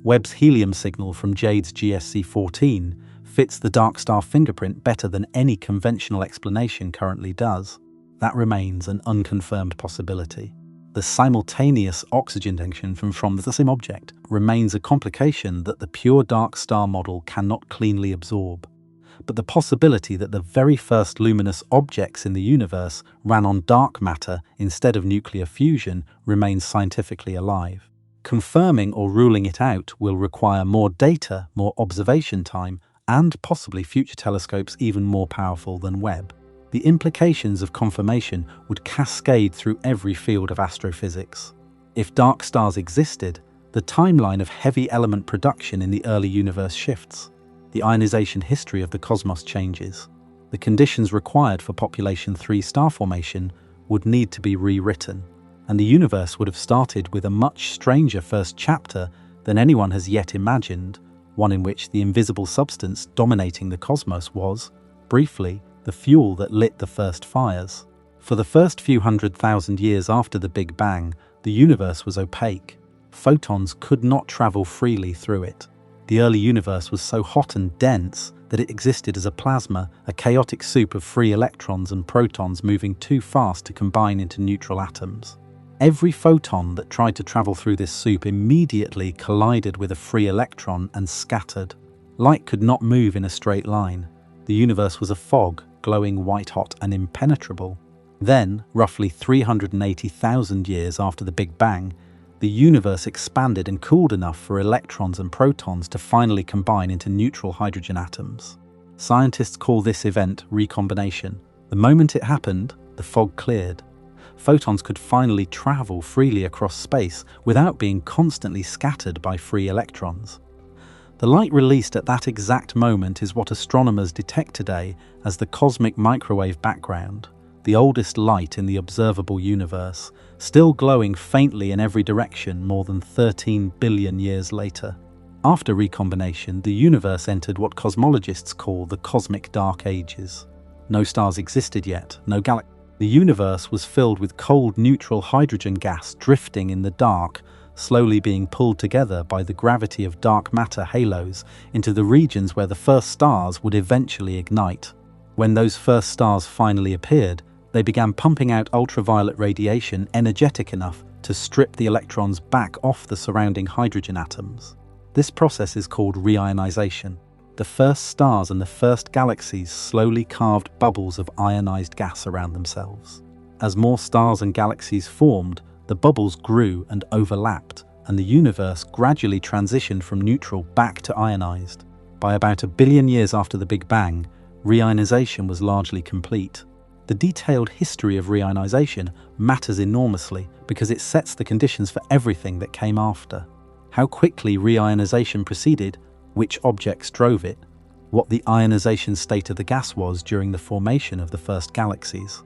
Webb's helium signal from JADE's GSC-14 fits the dark star fingerprint better than any conventional explanation currently does. That remains an unconfirmed possibility. The simultaneous oxygen emission from the same object remains a complication that the pure dark star model cannot cleanly absorb. But the possibility that the very first luminous objects in the universe ran on dark matter instead of nuclear fusion remains scientifically alive. Confirming or ruling it out will require more data, more observation time, and possibly future telescopes even more powerful than Webb. The implications of confirmation would cascade through every field of astrophysics. If dark stars existed, the timeline of heavy element production in the early universe shifts. The ionization history of the cosmos changes. The conditions required for population 3 star formation would need to be rewritten, and the universe would have started with a much stranger first chapter than anyone has yet imagined, one in which the invisible substance dominating the cosmos was, briefly, the fuel that lit the first fires. For the first few 100,000 years after the Big Bang, the universe was opaque. Photons could not travel freely through it. The early universe was so hot and dense that it existed as a plasma, a chaotic soup of free electrons and protons moving too fast to combine into neutral atoms. Every photon that tried to travel through this soup immediately collided with a free electron and scattered. Light could not move in a straight line. The universe was a fog, glowing white-hot and impenetrable. Then, roughly 380,000 years after the Big Bang, the universe expanded and cooled enough for electrons and protons to finally combine into neutral hydrogen atoms. Scientists call this event recombination. The moment it happened, the fog cleared. Photons could finally travel freely across space without being constantly scattered by free electrons. The light released at that exact moment is what astronomers detect today as the cosmic microwave background, the oldest light in the observable universe, still glowing faintly in every direction more than 13 billion years later. After recombination, the universe entered what cosmologists call the cosmic dark ages. No stars existed yet, no galaxies. The universe was filled with cold neutral hydrogen gas drifting in the dark, slowly being pulled together by the gravity of dark matter halos into the regions where the first stars would eventually ignite. When those first stars finally appeared, they began pumping out ultraviolet radiation energetic enough to strip the electrons back off the surrounding hydrogen atoms. This process is called reionization. The first stars and the first galaxies slowly carved bubbles of ionized gas around themselves. As more stars and galaxies formed, the bubbles grew and overlapped, and the universe gradually transitioned from neutral back to ionized. By about 1 billion years after the Big Bang, reionization was largely complete. The detailed history of reionization matters enormously because it sets the conditions for everything that came after. How quickly reionization proceeded, which objects drove it, what the ionization state of the gas was during the formation of the first galaxies.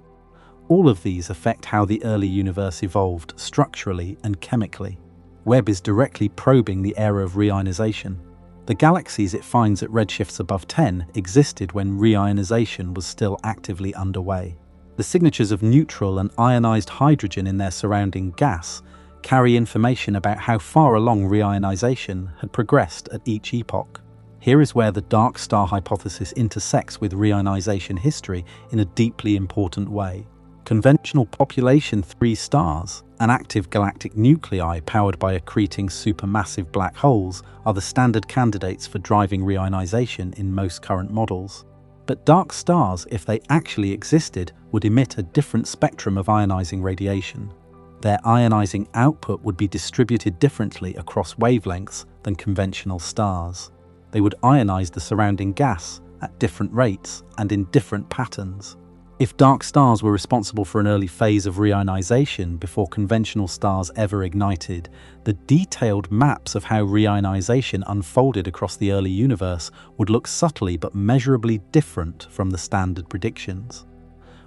All of these affect how the early universe evolved structurally and chemically. Webb is directly probing the era of reionization. The galaxies it finds at redshifts above 10 existed when reionization was still actively underway. The signatures of neutral and ionized hydrogen in their surrounding gas carry information about how far along reionization had progressed at each epoch. Here is where the dark star hypothesis intersects with reionization history in a deeply important way. Conventional population 3 stars and active galactic nuclei powered by accreting supermassive black holes are the standard candidates for driving reionization in most current models. But dark stars, if they actually existed, would emit a different spectrum of ionizing radiation. Their ionizing output would be distributed differently across wavelengths than conventional stars. They would ionize the surrounding gas at different rates and in different patterns. If dark stars were responsible for an early phase of reionization before conventional stars ever ignited, the detailed maps of how reionization unfolded across the early universe would look subtly but measurably different from the standard predictions.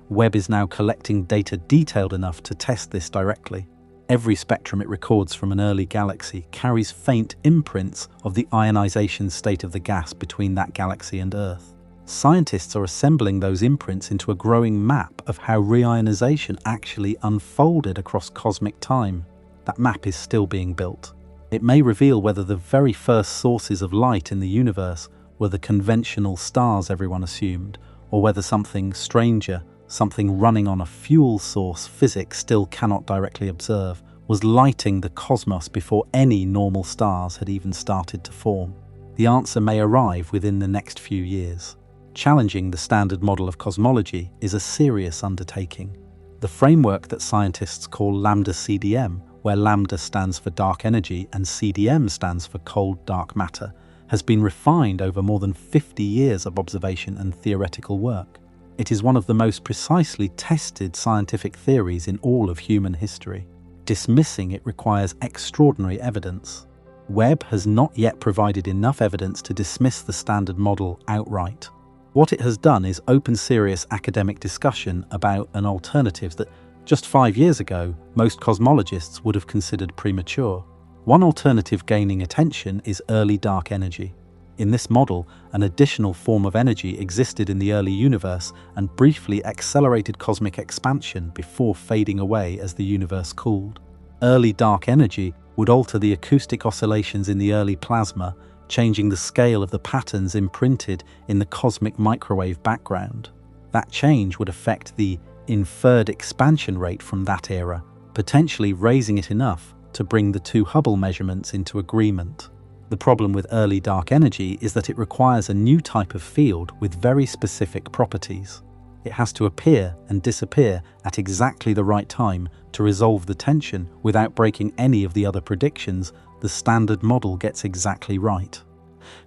Webb is now collecting data detailed enough to test this directly. Every spectrum it records from an early galaxy carries faint imprints of the ionization state of the gas between that galaxy and Earth. Scientists are assembling those imprints into a growing map of how reionization actually unfolded across cosmic time. That map is still being built. It may reveal whether the very first sources of light in the universe were the conventional stars everyone assumed, or whether something stranger, something running on a fuel source physics still cannot directly observe, was lighting the cosmos before any normal stars had even started to form. The answer may arrive within the next few years. Challenging the standard model of cosmology is a serious undertaking. The framework that scientists call lambda CDM, where lambda stands for dark energy and CDM stands for cold dark matter, has been refined over more than 50 years of observation and theoretical work. It is one of the most precisely tested scientific theories in all of human history. Dismissing it requires extraordinary evidence. Webb has not yet provided enough evidence to dismiss the standard model outright. What it has done is open serious academic discussion about an alternative that, just 5 years ago, most cosmologists would have considered premature. One alternative gaining attention is early dark energy. In this model, an additional form of energy existed in the early universe and briefly accelerated cosmic expansion before fading away as the universe cooled. Early dark energy would alter the acoustic oscillations in the early plasma, changing the scale of the patterns imprinted in the cosmic microwave background. That change would affect the inferred expansion rate from that era, potentially raising it enough to bring the 2 Hubble measurements into agreement. The problem with early dark energy is that it requires a new type of field with very specific properties. It has to appear and disappear at exactly the right time to resolve the tension without breaking any of the other predictions the standard model gets exactly right.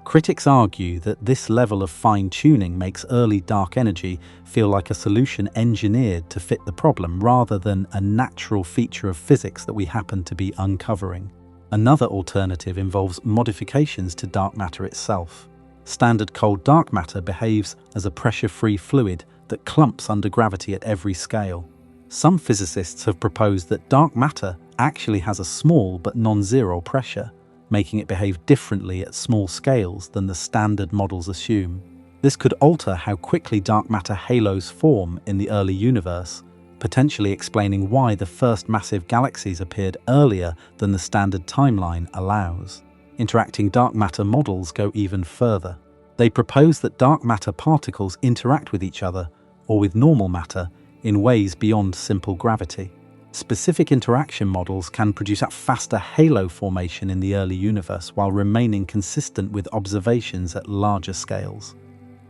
Critics argue that this level of fine-tuning makes early dark energy feel like a solution engineered to fit the problem rather than a natural feature of physics that we happen to be uncovering. Another alternative involves modifications to dark matter itself. Standard cold dark matter behaves as a pressure-free fluid that clumps under gravity at every scale. Some physicists have proposed that dark matter actually has a small but non-zero pressure, making it behave differently at small scales than the standard models assume. This could alter how quickly dark matter halos form in the early universe, potentially explaining why the first massive galaxies appeared earlier than the standard timeline allows. Interacting dark matter models go even further. They propose that dark matter particles interact with each other, or with normal matter, in ways beyond simple gravity. Specific interaction models can produce a faster halo formation in the early universe while remaining consistent with observations at larger scales.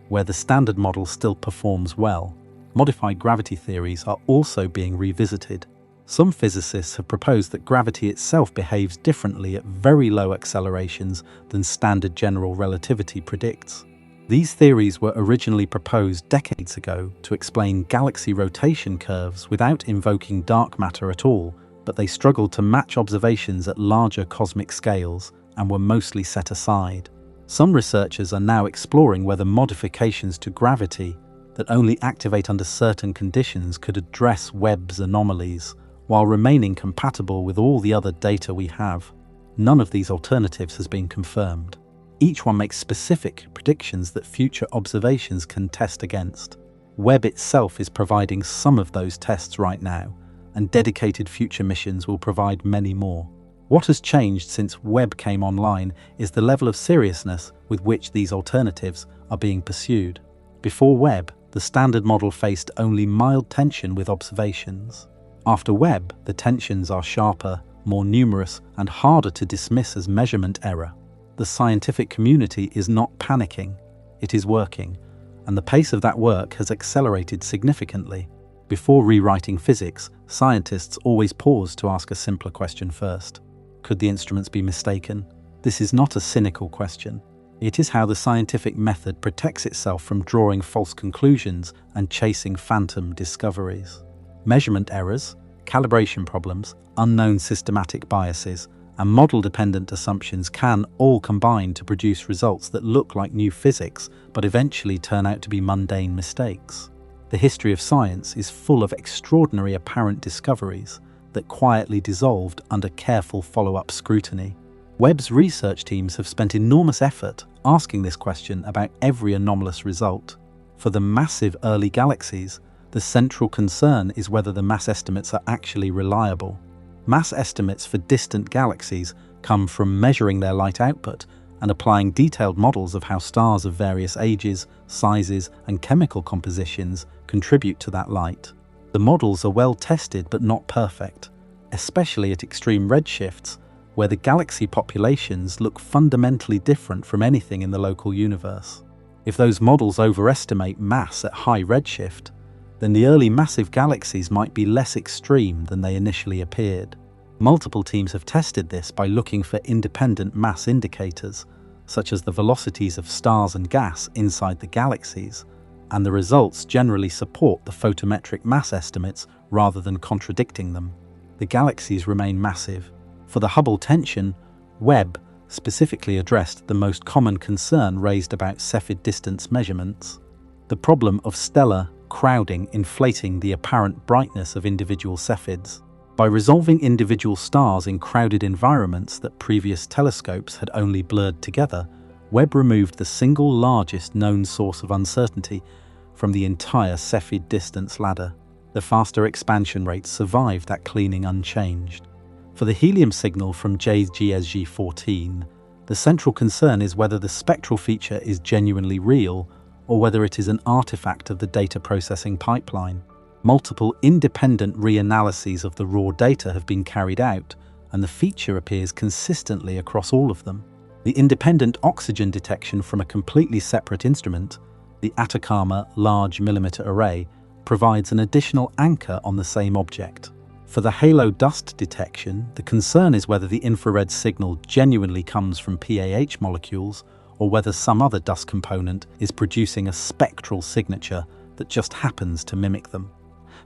Where the standard model still performs well, modified gravity theories are also being revisited. Some physicists have proposed that gravity itself behaves differently at very low accelerations than standard general relativity predicts. These theories were originally proposed decades ago to explain galaxy rotation curves without invoking dark matter at all, but they struggled to match observations at larger cosmic scales and were mostly set aside. Some researchers are now exploring whether modifications to gravity that only activate under certain conditions could address Webb's anomalies, while remaining compatible with all the other data we have. None of these alternatives has been confirmed. Each one makes specific predictions that future observations can test against. Webb itself is providing some of those tests right now, and dedicated future missions will provide many more. What has changed since Webb came online is the level of seriousness with which these alternatives are being pursued. Before Webb, the standard model faced only mild tension with observations. After Webb, the tensions are sharper, more numerous, and harder to dismiss as measurement error. The scientific community is not panicking, it is working, and the pace of that work has accelerated significantly. Before rewriting physics, scientists always pause to ask a simpler question first. Could the instruments be mistaken? This is not a cynical question. It is how the scientific method protects itself from drawing false conclusions and chasing phantom discoveries. Measurement errors, calibration problems, unknown systematic biases, and model-dependent assumptions can all combine to produce results that look like new physics but eventually turn out to be mundane mistakes. The history of science is full of extraordinary apparent discoveries that quietly dissolved under careful follow-up scrutiny. Webb's research teams have spent enormous effort asking this question about every anomalous result. For the massive early galaxies, the central concern is whether the mass estimates are actually reliable. Mass estimates for distant galaxies come from measuring their light output and applying detailed models of how stars of various ages, sizes, and chemical compositions contribute to that light. The models are well tested but not perfect, especially at extreme redshifts, where the galaxy populations look fundamentally different from anything in the local universe. If those models overestimate mass at high redshift, then the early massive galaxies might be less extreme than they initially appeared. Multiple teams have tested this by looking for independent mass indicators, such as the velocities of stars and gas inside the galaxies, and the results generally support the photometric mass estimates rather than contradicting them. The galaxies remain massive. For the Hubble tension, Webb specifically addressed the most common concern raised about Cepheid distance measurements: the problem of stellar crowding inflating the apparent brightness of individual Cepheids. By resolving individual stars in crowded environments that previous telescopes had only blurred together, Webb removed the single largest known source of uncertainty from the entire Cepheid distance ladder. The faster expansion rates survived that cleaning unchanged. For the helium signal from JWST, the central concern is whether the spectral feature is genuinely real or whether it is an artifact of the data processing pipeline. Multiple independent reanalyses of the raw data have been carried out, and the feature appears consistently across all of them. The independent oxygen detection from a completely separate instrument, the Atacama Large Millimeter Array, provides an additional anchor on the same object. For the halo dust detection, the concern is whether the infrared signal genuinely comes from PAH molecules or whether some other dust component is producing a spectral signature that just happens to mimic them.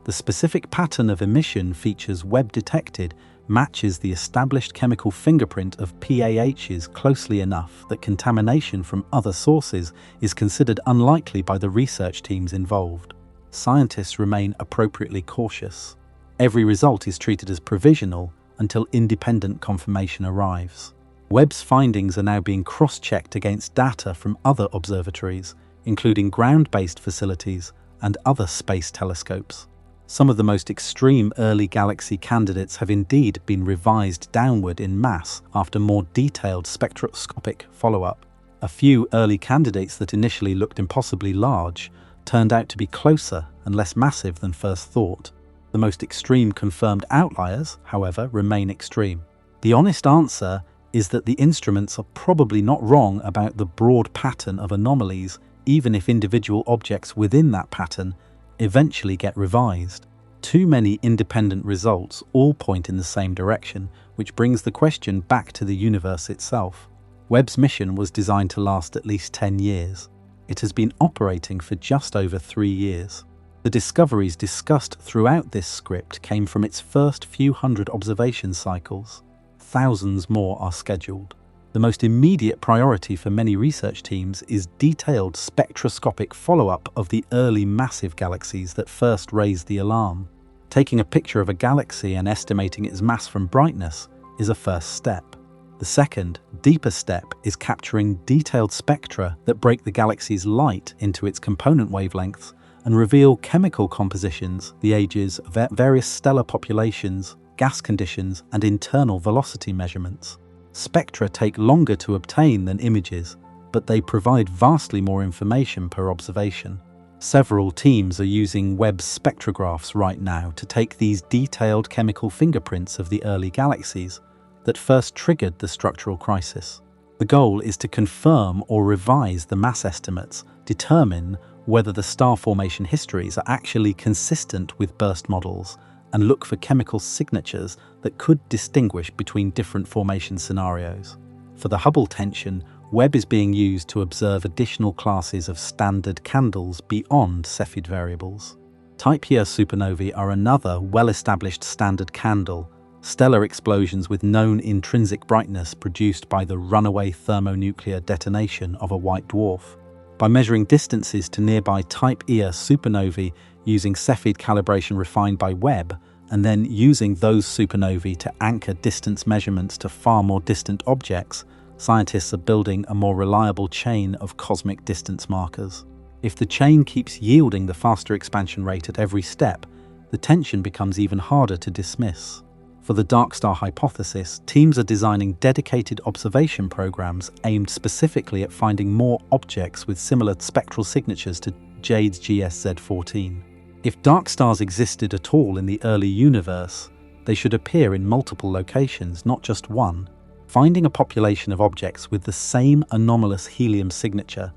The specific pattern of emission features Webb detected matches the established chemical fingerprint of PAHs closely enough that contamination from other sources is considered unlikely by the research teams involved. Scientists remain appropriately cautious. Every result is treated as provisional until independent confirmation arrives. Webb's findings are now being cross-checked against data from other observatories, including ground-based facilities and other space telescopes. Some of the most extreme early galaxy candidates have indeed been revised downward in mass after more detailed spectroscopic follow-up. A few early candidates that initially looked impossibly large turned out to be closer and less massive than first thought. The most extreme confirmed outliers, however, remain extreme. The honest answer is that the instruments are probably not wrong about the broad pattern of anomalies, even if individual objects within that pattern eventually get revised. Too many independent results all point in the same direction, which brings the question back to the universe itself. Webb's mission was designed to last at least 10 years. It has been operating for just over 3 years. The discoveries discussed throughout this script came from its first few hundred observation cycles. Thousands more are scheduled. The most immediate priority for many research teams is detailed spectroscopic follow-up of the early massive galaxies that first raised the alarm. Taking a picture of a galaxy and estimating its mass from brightness is a first step. The second, deeper step is capturing detailed spectra that break the galaxy's light into its component wavelengths and reveal chemical compositions, the ages of various stellar populations, gas conditions, and internal velocity measurements. Spectra take longer to obtain than images, but they provide vastly more information per observation. Several teams are using Webb's spectrographs right now to take these detailed chemical fingerprints of the early galaxies that first triggered the structural crisis. The goal is to confirm or revise the mass estimates, determine whether the star formation histories are actually consistent with burst models, and look for chemical signatures that could distinguish between different formation scenarios. For the Hubble tension, Webb is being used to observe additional classes of standard candles beyond Cepheid variables. Type Ia supernovae are another well-established standard candle, stellar explosions with known intrinsic brightness produced by the runaway thermonuclear detonation of a white dwarf. By measuring distances to nearby Type Ia supernovae using Cepheid calibration refined by Webb, and then using those supernovae to anchor distance measurements to far more distant objects, scientists are building a more reliable chain of cosmic distance markers. If the chain keeps yielding the faster expansion rate at every step, the tension becomes even harder to dismiss. For the dark star hypothesis, teams are designing dedicated observation programs aimed specifically at finding more objects with similar spectral signatures to JWST. If dark stars existed at all in the early universe, they should appear in multiple locations, not just one. Finding a population of objects with the same anomalous helium signature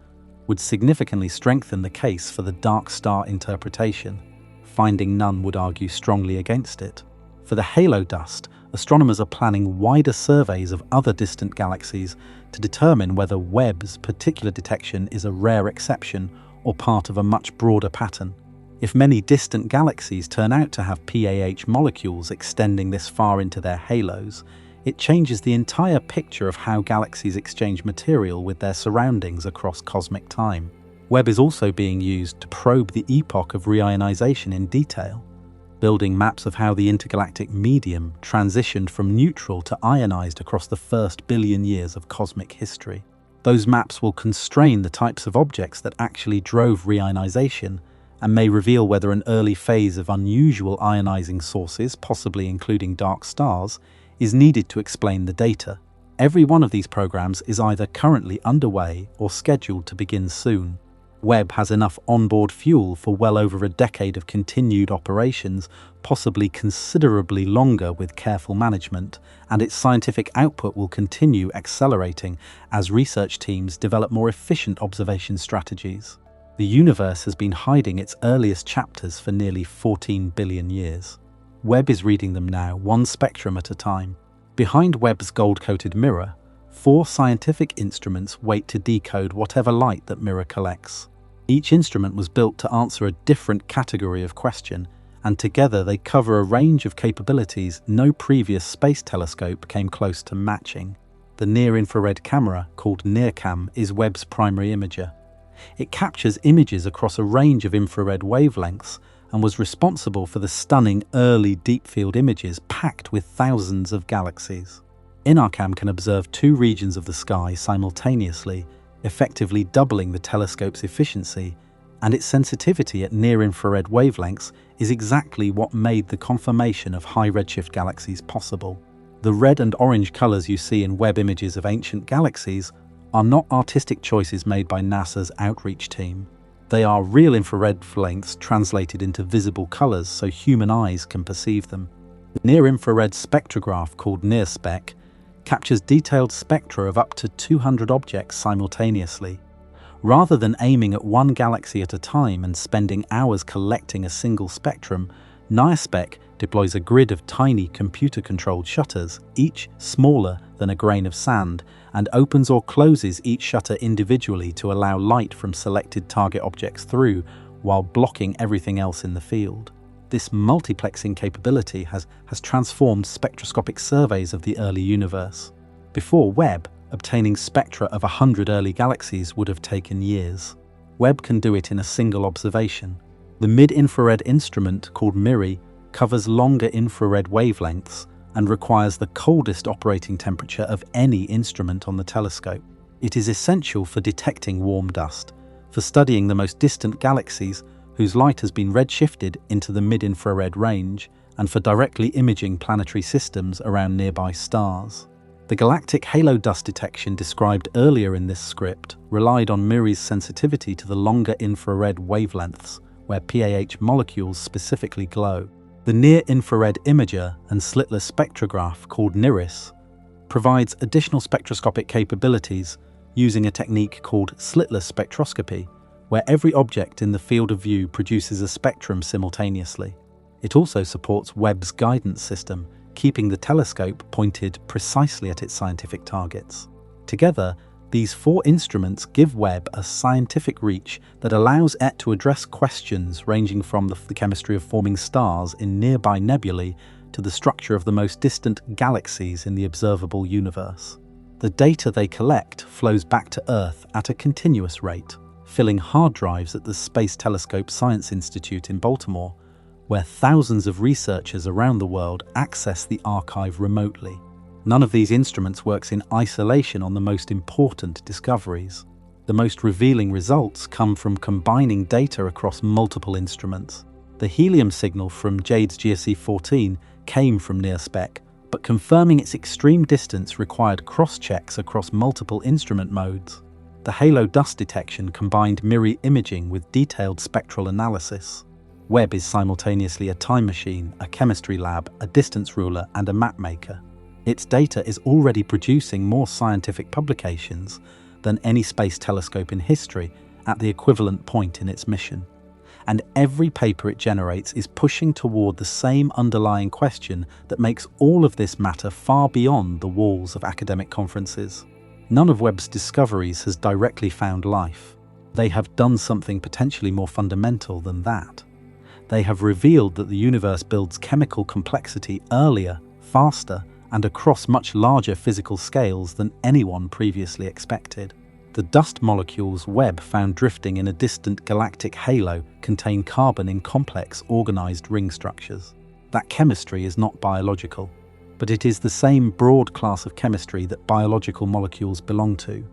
would significantly strengthen the case for the dark star interpretation. Finding none would argue strongly against it. For the halo dust, astronomers are planning wider surveys of other distant galaxies to determine whether Webb's particular detection is a rare exception or part of a much broader pattern. If many distant galaxies turn out to have PAH molecules extending this far into their halos, it changes the entire picture of how galaxies exchange material with their surroundings across cosmic time. Webb is also being used to probe the epoch of reionization in detail, building maps of how the intergalactic medium transitioned from neutral to ionized across the first billion years of cosmic history. Those maps will constrain the types of objects that actually drove reionization and may reveal whether an early phase of unusual ionizing sources, possibly including dark stars, is needed to explain the data. Every one of these programs is either currently underway or scheduled to begin soon. Webb has enough onboard fuel for well over a decade of continued operations, possibly considerably longer with careful management, and its scientific output will continue accelerating as research teams develop more efficient observation strategies. The universe has been hiding its earliest chapters for nearly 14 billion years. Webb is reading them now, one spectrum at a time. Behind Webb's gold-coated mirror, 4 scientific instruments wait to decode whatever light that mirror collects. Each instrument was built to answer a different category of question, and together they cover a range of capabilities no previous space telescope came close to matching. The near-infrared camera, called NIRCam, is Webb's primary imager. It captures images across a range of infrared wavelengths and was responsible for the stunning early deep-field images packed with thousands of galaxies. NIRCam can observe 2 regions of the sky simultaneously, effectively doubling the telescope's efficiency and its sensitivity at near-infrared wavelengths is exactly what made the conformation of high-redshift galaxies possible. The red and orange colors you see in Webb images of ancient galaxies are not artistic choices made by NASA's outreach team. They are real infrared wavelengths translated into visible colors so human eyes can perceive them. The near-infrared spectrograph, called NIRSpec, captures detailed spectra of up to 200 objects simultaneously. Rather than aiming at one galaxy at a time and spending hours collecting a single spectrum, NIRSpec deploys a grid of tiny computer-controlled shutters, each smaller than a grain of sand, and opens or closes each shutter individually to allow light from selected target objects through, while blocking everything else in the field. This multiplexing capability has transformed spectroscopic surveys of the early universe. Before Webb, obtaining spectra of 100 early galaxies would have taken years. Webb can do it in a single observation. The mid-infrared instrument, called MIRI, covers longer infrared wavelengths and requires the coldest operating temperature of any instrument on the telescope. It is essential for detecting warm dust, for studying the most distant galaxies whose light has been redshifted into the mid-infrared range, and for directly imaging planetary systems around nearby stars. The galactic halo dust detection described earlier in this script relied on MIRI's sensitivity to the longer infrared wavelengths, where PAH molecules specifically glow. The near-infrared imager and slitless spectrograph, called NIRIS, provides additional spectroscopic capabilities using a technique called slitless spectroscopy, where every object in the field of view produces a spectrum simultaneously. It also supports Webb's guidance system, keeping the telescope pointed precisely at its scientific targets. Together, these four instruments give Webb a scientific reach that allows it to address questions ranging from the chemistry of forming stars in nearby nebulae to the structure of the most distant galaxies in the observable universe. The data they collect flows back to Earth at a continuous rate, filling hard drives at the Space Telescope Science Institute in Baltimore, where thousands of researchers around the world access the archive remotely. None of these instruments works in isolation on the most important discoveries. The most revealing results come from combining data across multiple instruments. The helium signal from JWST 14 came from NIRSpec, but confirming its extreme distance required cross-checks across multiple instrument modes. The halo dust detection combined MIRI imaging with detailed spectral analysis. Webb is simultaneously a time machine, a chemistry lab, a distance ruler, and a map maker. Its data is already producing more scientific publications than any space telescope in history at the equivalent point in its mission. And every paper it generates is pushing toward the same underlying question that makes all of this matter far beyond the walls of academic conferences. None of Webb's discoveries has directly found life. They have done something potentially more fundamental than that. They have revealed that the universe builds chemical complexity earlier, faster, and across much larger physical scales than anyone previously expected. The dust molecules Webb found drifting in a distant galactic halo contain carbon in complex, organized ring structures. That chemistry is not biological, but it is the same broad class of chemistry that biological molecules belong to.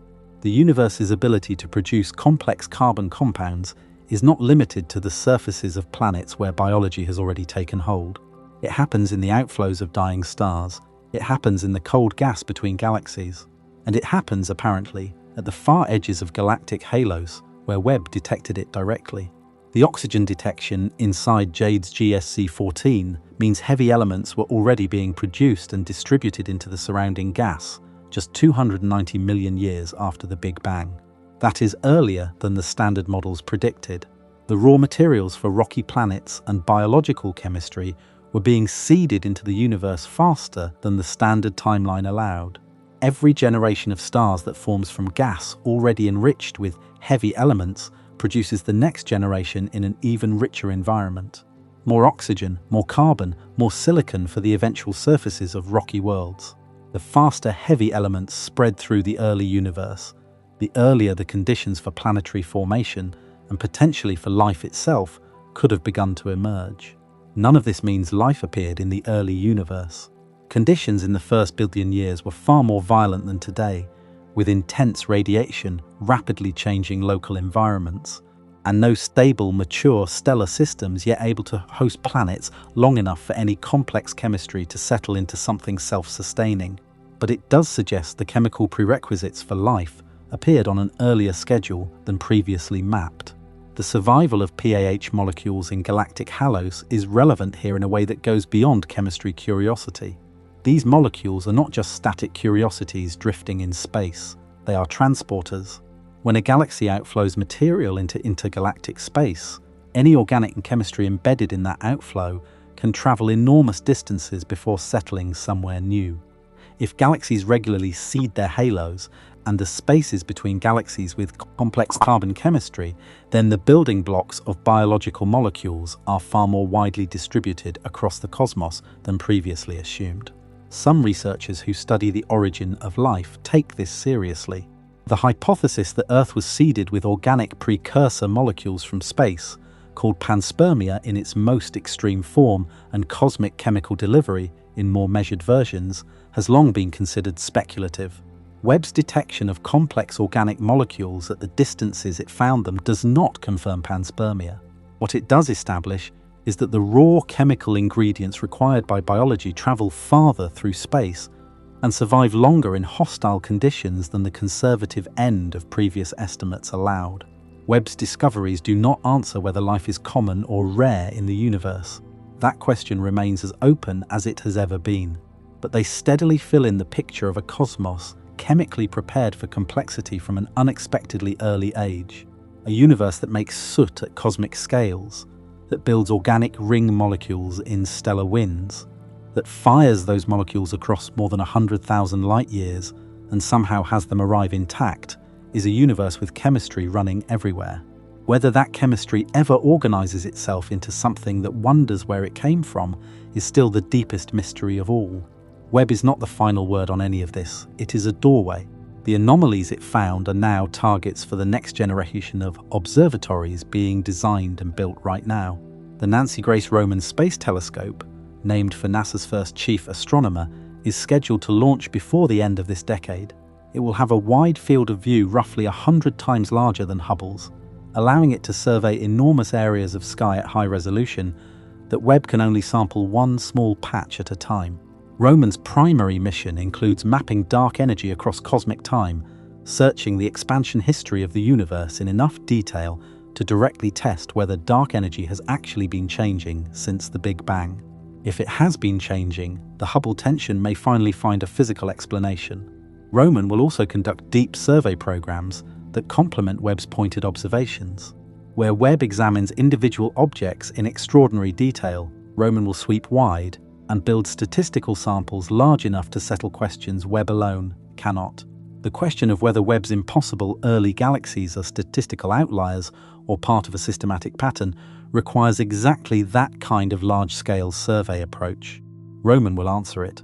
The universe's ability to produce complex carbon compounds is not limited to the surfaces of planets where biology has already taken hold. It happens in the outflows of dying stars. It happens in the cold gas between galaxies. And it happens, apparently, at the far edges of galactic halos, where Webb detected it directly. The oxygen detection inside JWST 14 means heavy elements were already being produced and distributed into the surrounding gas just 290 million years after the Big Bang. That is earlier than the standard models predicted. The raw materials for rocky planets and biological chemistry were being seeded into the universe faster than the standard timeline allowed. Every generation of stars that forms from gas already enriched with heavy elements produces the next generation in an even richer environment. More oxygen, more carbon, more silicon for the eventual surfaces of rocky worlds. The faster heavy elements spread through the early universe, the earlier the conditions for planetary formation and potentially for life itself could have begun to emerge. None of this means life appeared in the early universe. Conditions in the first billion years were far more violent than today, with intense radiation, rapidly changing local environments, and no stable, mature stellar systems yet able to host planets long enough for any complex chemistry to settle into something self-sustaining. But it does suggest the chemical prerequisites for life appeared on an earlier schedule than previously mapped. The survival of PAH molecules in galactic halos is relevant here in a way that goes beyond chemistry curiosity. These molecules are not just static curiosities drifting in space, they are transporters. When a galaxy outflows material into intergalactic space, any organic and chemistry embedded in that outflow can travel enormous distances before settling somewhere new. If galaxies regularly seed their halos and the spaces between galaxies with complex carbon chemistry, then the building blocks of biological molecules are far more widely distributed across the cosmos than previously assumed. Some researchers who study the origin of life take this seriously. The hypothesis that Earth was seeded with organic precursor molecules from space, called panspermia in its most extreme form and cosmic chemical delivery in more measured versions, has long been considered speculative. Webb's detection of complex organic molecules at the distances it found them does not confirm panspermia. What it does establish is that the raw chemical ingredients required by biology travel farther through space and survive longer in hostile conditions than the conservative end of previous estimates allowed. Webb's discoveries do not answer whether life is common or rare in the universe. That question remains as open as it has ever been. But they steadily fill in the picture of a cosmos chemically prepared for complexity from an unexpectedly early age. A universe that makes soot at cosmic scales, that builds organic ring molecules in stellar winds, that fires those molecules across more than 100,000 light years and somehow has them arrive intact, is a universe with chemistry running everywhere. Whether that chemistry ever organizes itself into something that wonders where it came from is still the deepest mystery of all. Webb is not the final word on any of this. It is a doorway. The anomalies it found are now targets for the next generation of observatories being designed and built right now. The Nancy Grace Roman Space Telescope, named for NASA's first chief astronomer, is scheduled to launch before the end of this decade. It will have a wide field of view roughly 100 times larger than Hubble's, allowing it to survey enormous areas of sky at high resolution that Webb can only sample one small patch at a time. Roman's primary mission includes mapping dark energy across cosmic time, searching the expansion history of the universe in enough detail to directly test whether dark energy has actually been changing since the Big Bang. If it has been changing, the Hubble tension may finally find a physical explanation. Roman will also conduct deep survey programs that complement Webb's pointed observations. Where Webb examines individual objects in extraordinary detail, Roman will sweep wide and build statistical samples large enough to settle questions Webb alone cannot. The question of whether Webb's impossible early galaxies are statistical outliers or part of a systematic pattern requires exactly that kind of large-scale survey approach. Roman will answer it.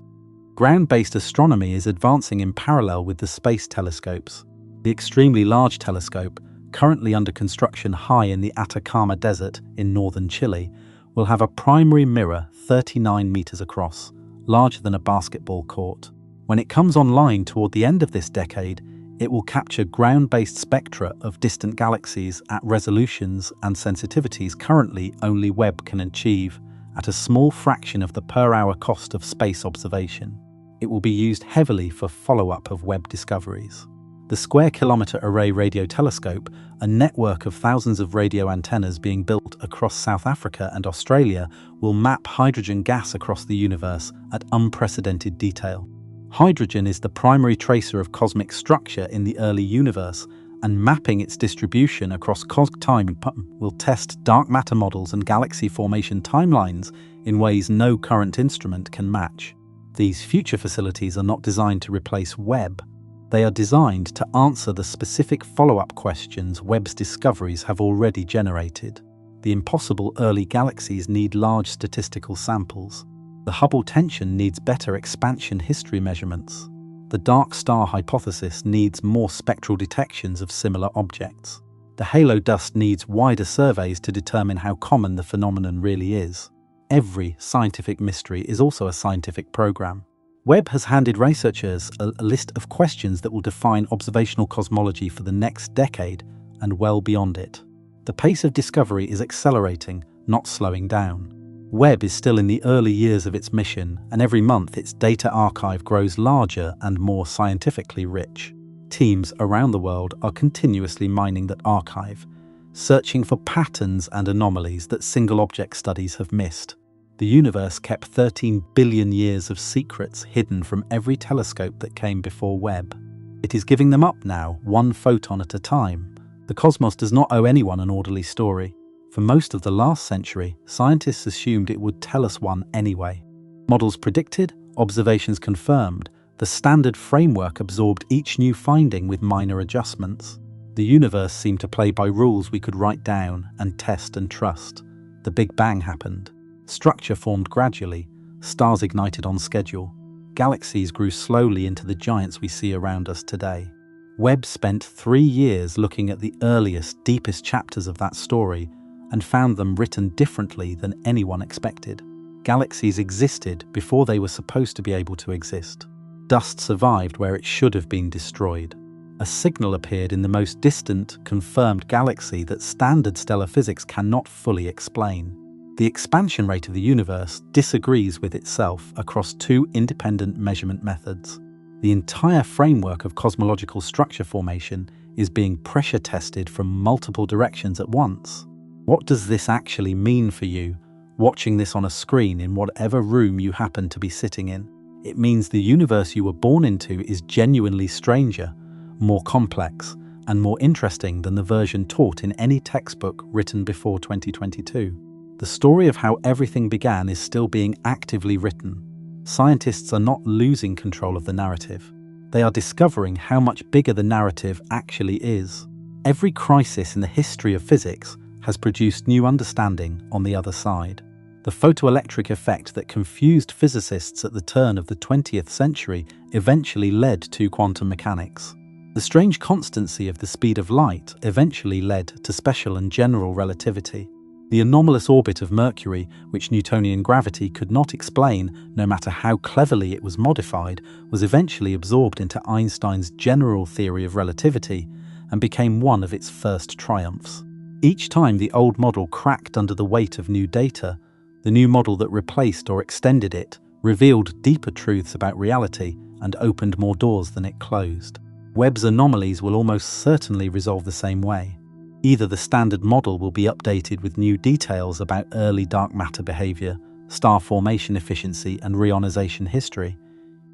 Ground-based astronomy is advancing in parallel with the space telescopes. The extremely large telescope, currently under construction high in the Atacama Desert in northern Chile, will have a primary mirror 39 meters across, larger than a basketball court. When it comes online toward the end of this decade, it will capture ground-based spectra of distant galaxies at resolutions and sensitivities currently only Webb can achieve, at a small fraction of the per-hour cost of space observation. It will be used heavily for follow-up of Webb discoveries. The Square Kilometre Array Radio Telescope, a network of thousands of radio antennas being built across South Africa and Australia, will map hydrogen gas across the universe at unprecedented detail. Hydrogen is the primary tracer of cosmic structure in the early universe, and mapping its distribution across cosmic time will test dark matter models and galaxy formation timelines in ways no current instrument can match. These future facilities are not designed to replace Webb. They are designed to answer the specific follow-up questions Webb's discoveries have already generated. The impossible early galaxies need large statistical samples. The Hubble tension needs better expansion history measurements. The dark star hypothesis needs more spectral detections of similar objects. The halo dust needs wider surveys to determine how common the phenomenon really is. Every scientific mystery is also a scientific program. Webb has handed researchers a list of questions that will define observational cosmology for the next decade and well beyond it. The pace of discovery is accelerating, not slowing down. Webb is still in the early years of its mission, and every month its data archive grows larger and more scientifically rich. Teams around the world are continuously mining that archive, searching for patterns and anomalies that single-object studies have missed. The universe kept 13 billion years of secrets hidden from every telescope that came before Webb. It is giving them up now, one photon at a time. The cosmos does not owe anyone an orderly story. For most of the last century, scientists assumed it would tell us one anyway. Models predicted, observations confirmed, the standard framework absorbed each new finding with minor adjustments. The universe seemed to play by rules we could write down and test and trust. The Big Bang happened. Structure formed gradually, stars ignited on schedule. Galaxies grew slowly into the giants we see around us today. Webb spent 3 years looking at the earliest, deepest chapters of that story and found them written differently than anyone expected. Galaxies existed before they were supposed to be able to exist. Dust survived where it should have been destroyed. A signal appeared in the most distant, confirmed galaxy that standard stellar physics cannot fully explain. The expansion rate of the universe disagrees with itself across 2 independent measurement methods. The entire framework of cosmological structure formation is being pressure tested from multiple directions at once. What does this actually mean for you, watching this on a screen in whatever room you happen to be sitting in? It means the universe you were born into is genuinely stranger, more complex, and more interesting than the version taught in any textbook written before 2022. The story of how everything began is still being actively written. Scientists are not losing control of the narrative. They are discovering how much bigger the narrative actually is. Every crisis in the history of physics has produced new understanding on the other side. The photoelectric effect that confused physicists at the turn of the 20th century eventually led to quantum mechanics. The strange constancy of the speed of light eventually led to special and general relativity. The anomalous orbit of Mercury, which Newtonian gravity could not explain no matter how cleverly it was modified, was eventually absorbed into Einstein's general theory of relativity and became one of its first triumphs. Each time the old model cracked under the weight of new data, the new model that replaced or extended it revealed deeper truths about reality and opened more doors than it closed. Webb's anomalies will almost certainly resolve the same way. Either the standard model will be updated with new details about early dark matter behavior, star formation efficiency, and reionization history,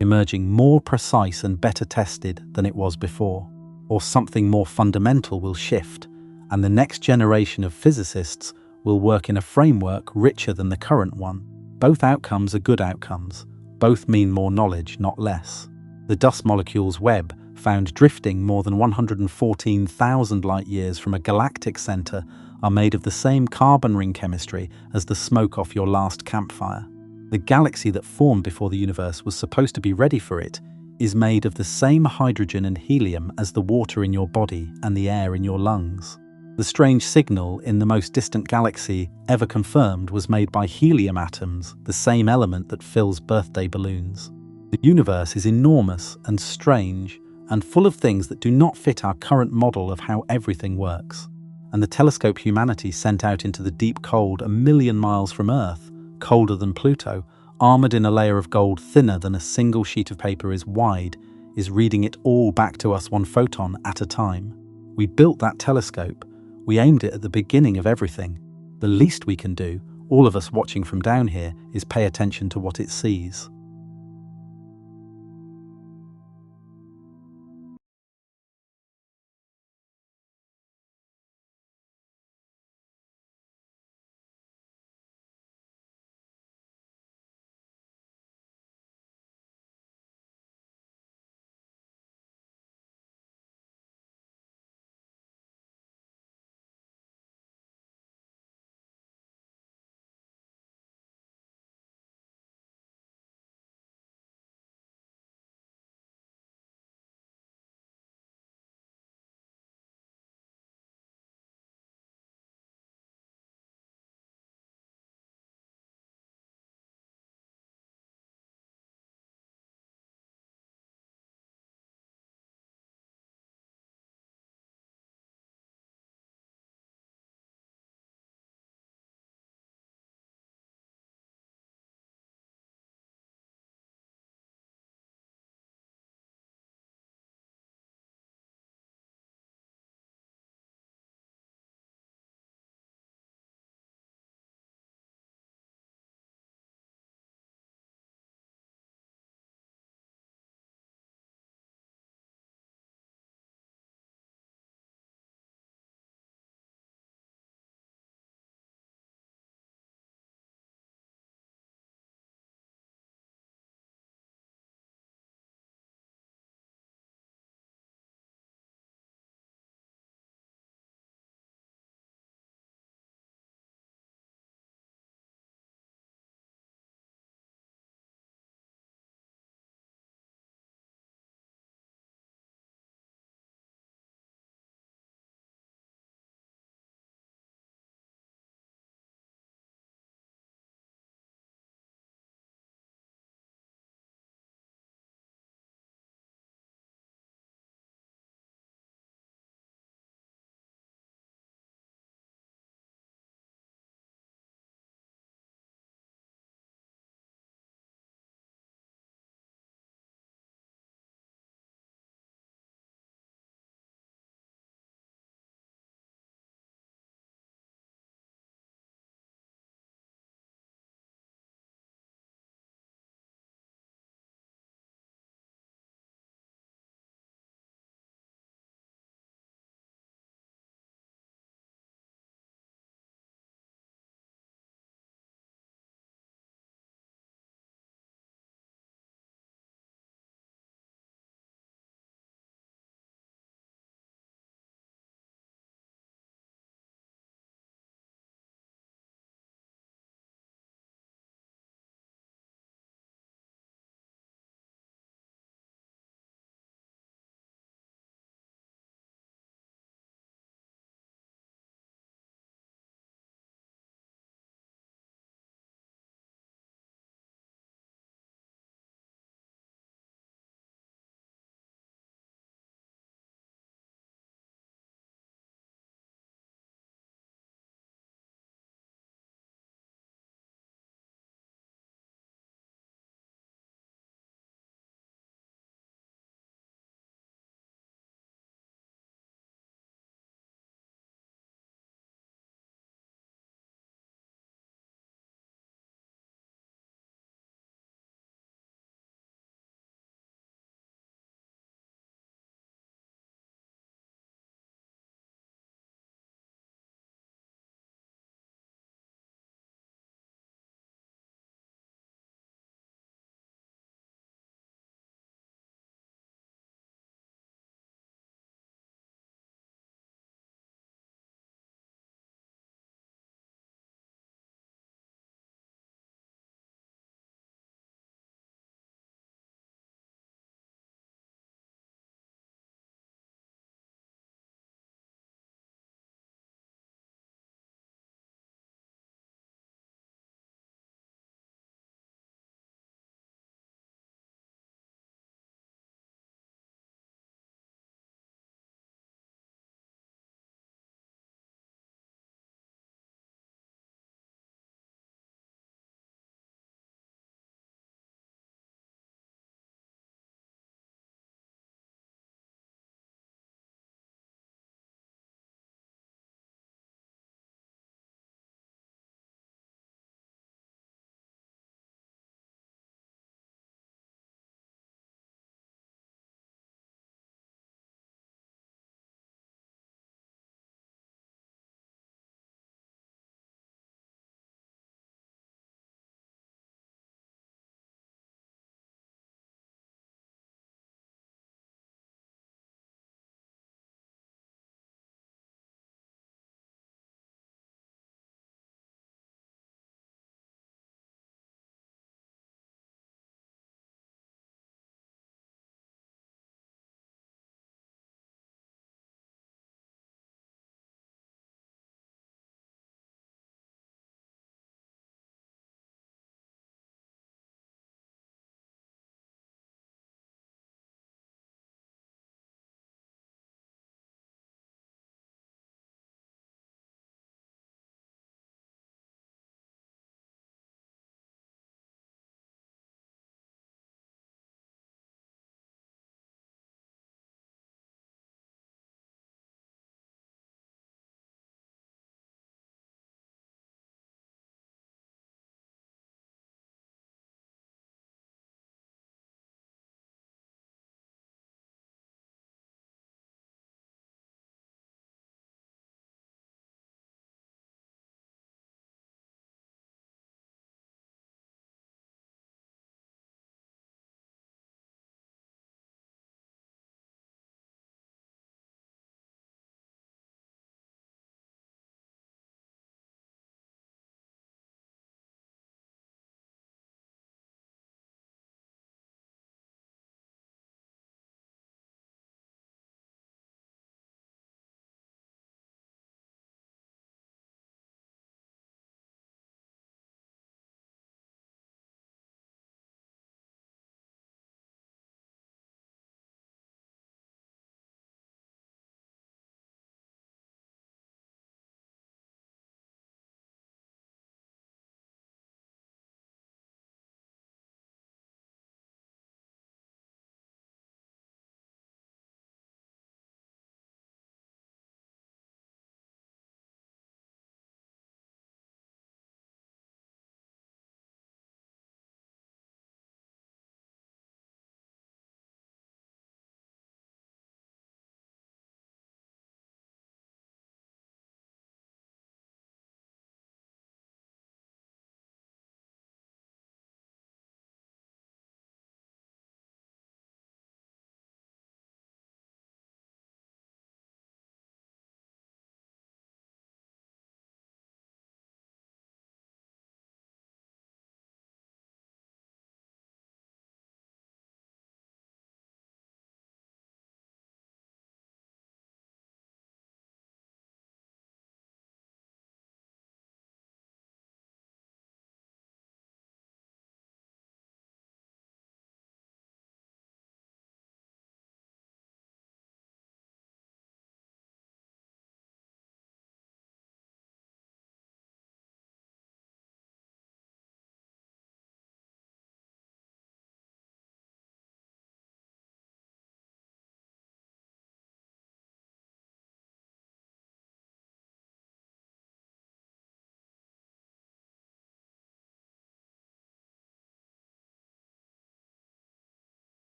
emerging more precise and better tested than it was before. Or something more fundamental will shift, and the next generation of physicists will work in a framework richer than the current one. Both outcomes are good outcomes. Both mean more knowledge, not less. The dust molecules Webb found drifting more than 114,000 light-years from a galactic center are made of the same carbon ring chemistry as the smoke off your last campfire. The galaxy that formed before the universe was supposed to be ready for it is made of the same hydrogen and helium as the water in your body and the air in your lungs. The strange signal in the most distant galaxy ever confirmed was made by helium atoms, the same element that fills birthday balloons. The universe is enormous and strange and full of things that do not fit our current model of how everything works. And the telescope humanity sent out into the deep cold 1 million miles from Earth, colder than Pluto, armored in a layer of gold thinner than a single sheet of paper is wide, is reading it all back to us one photon at a time. We built that telescope. We aimed it at the beginning of everything. The least we can do, all of us watching from down here, is pay attention to what it sees.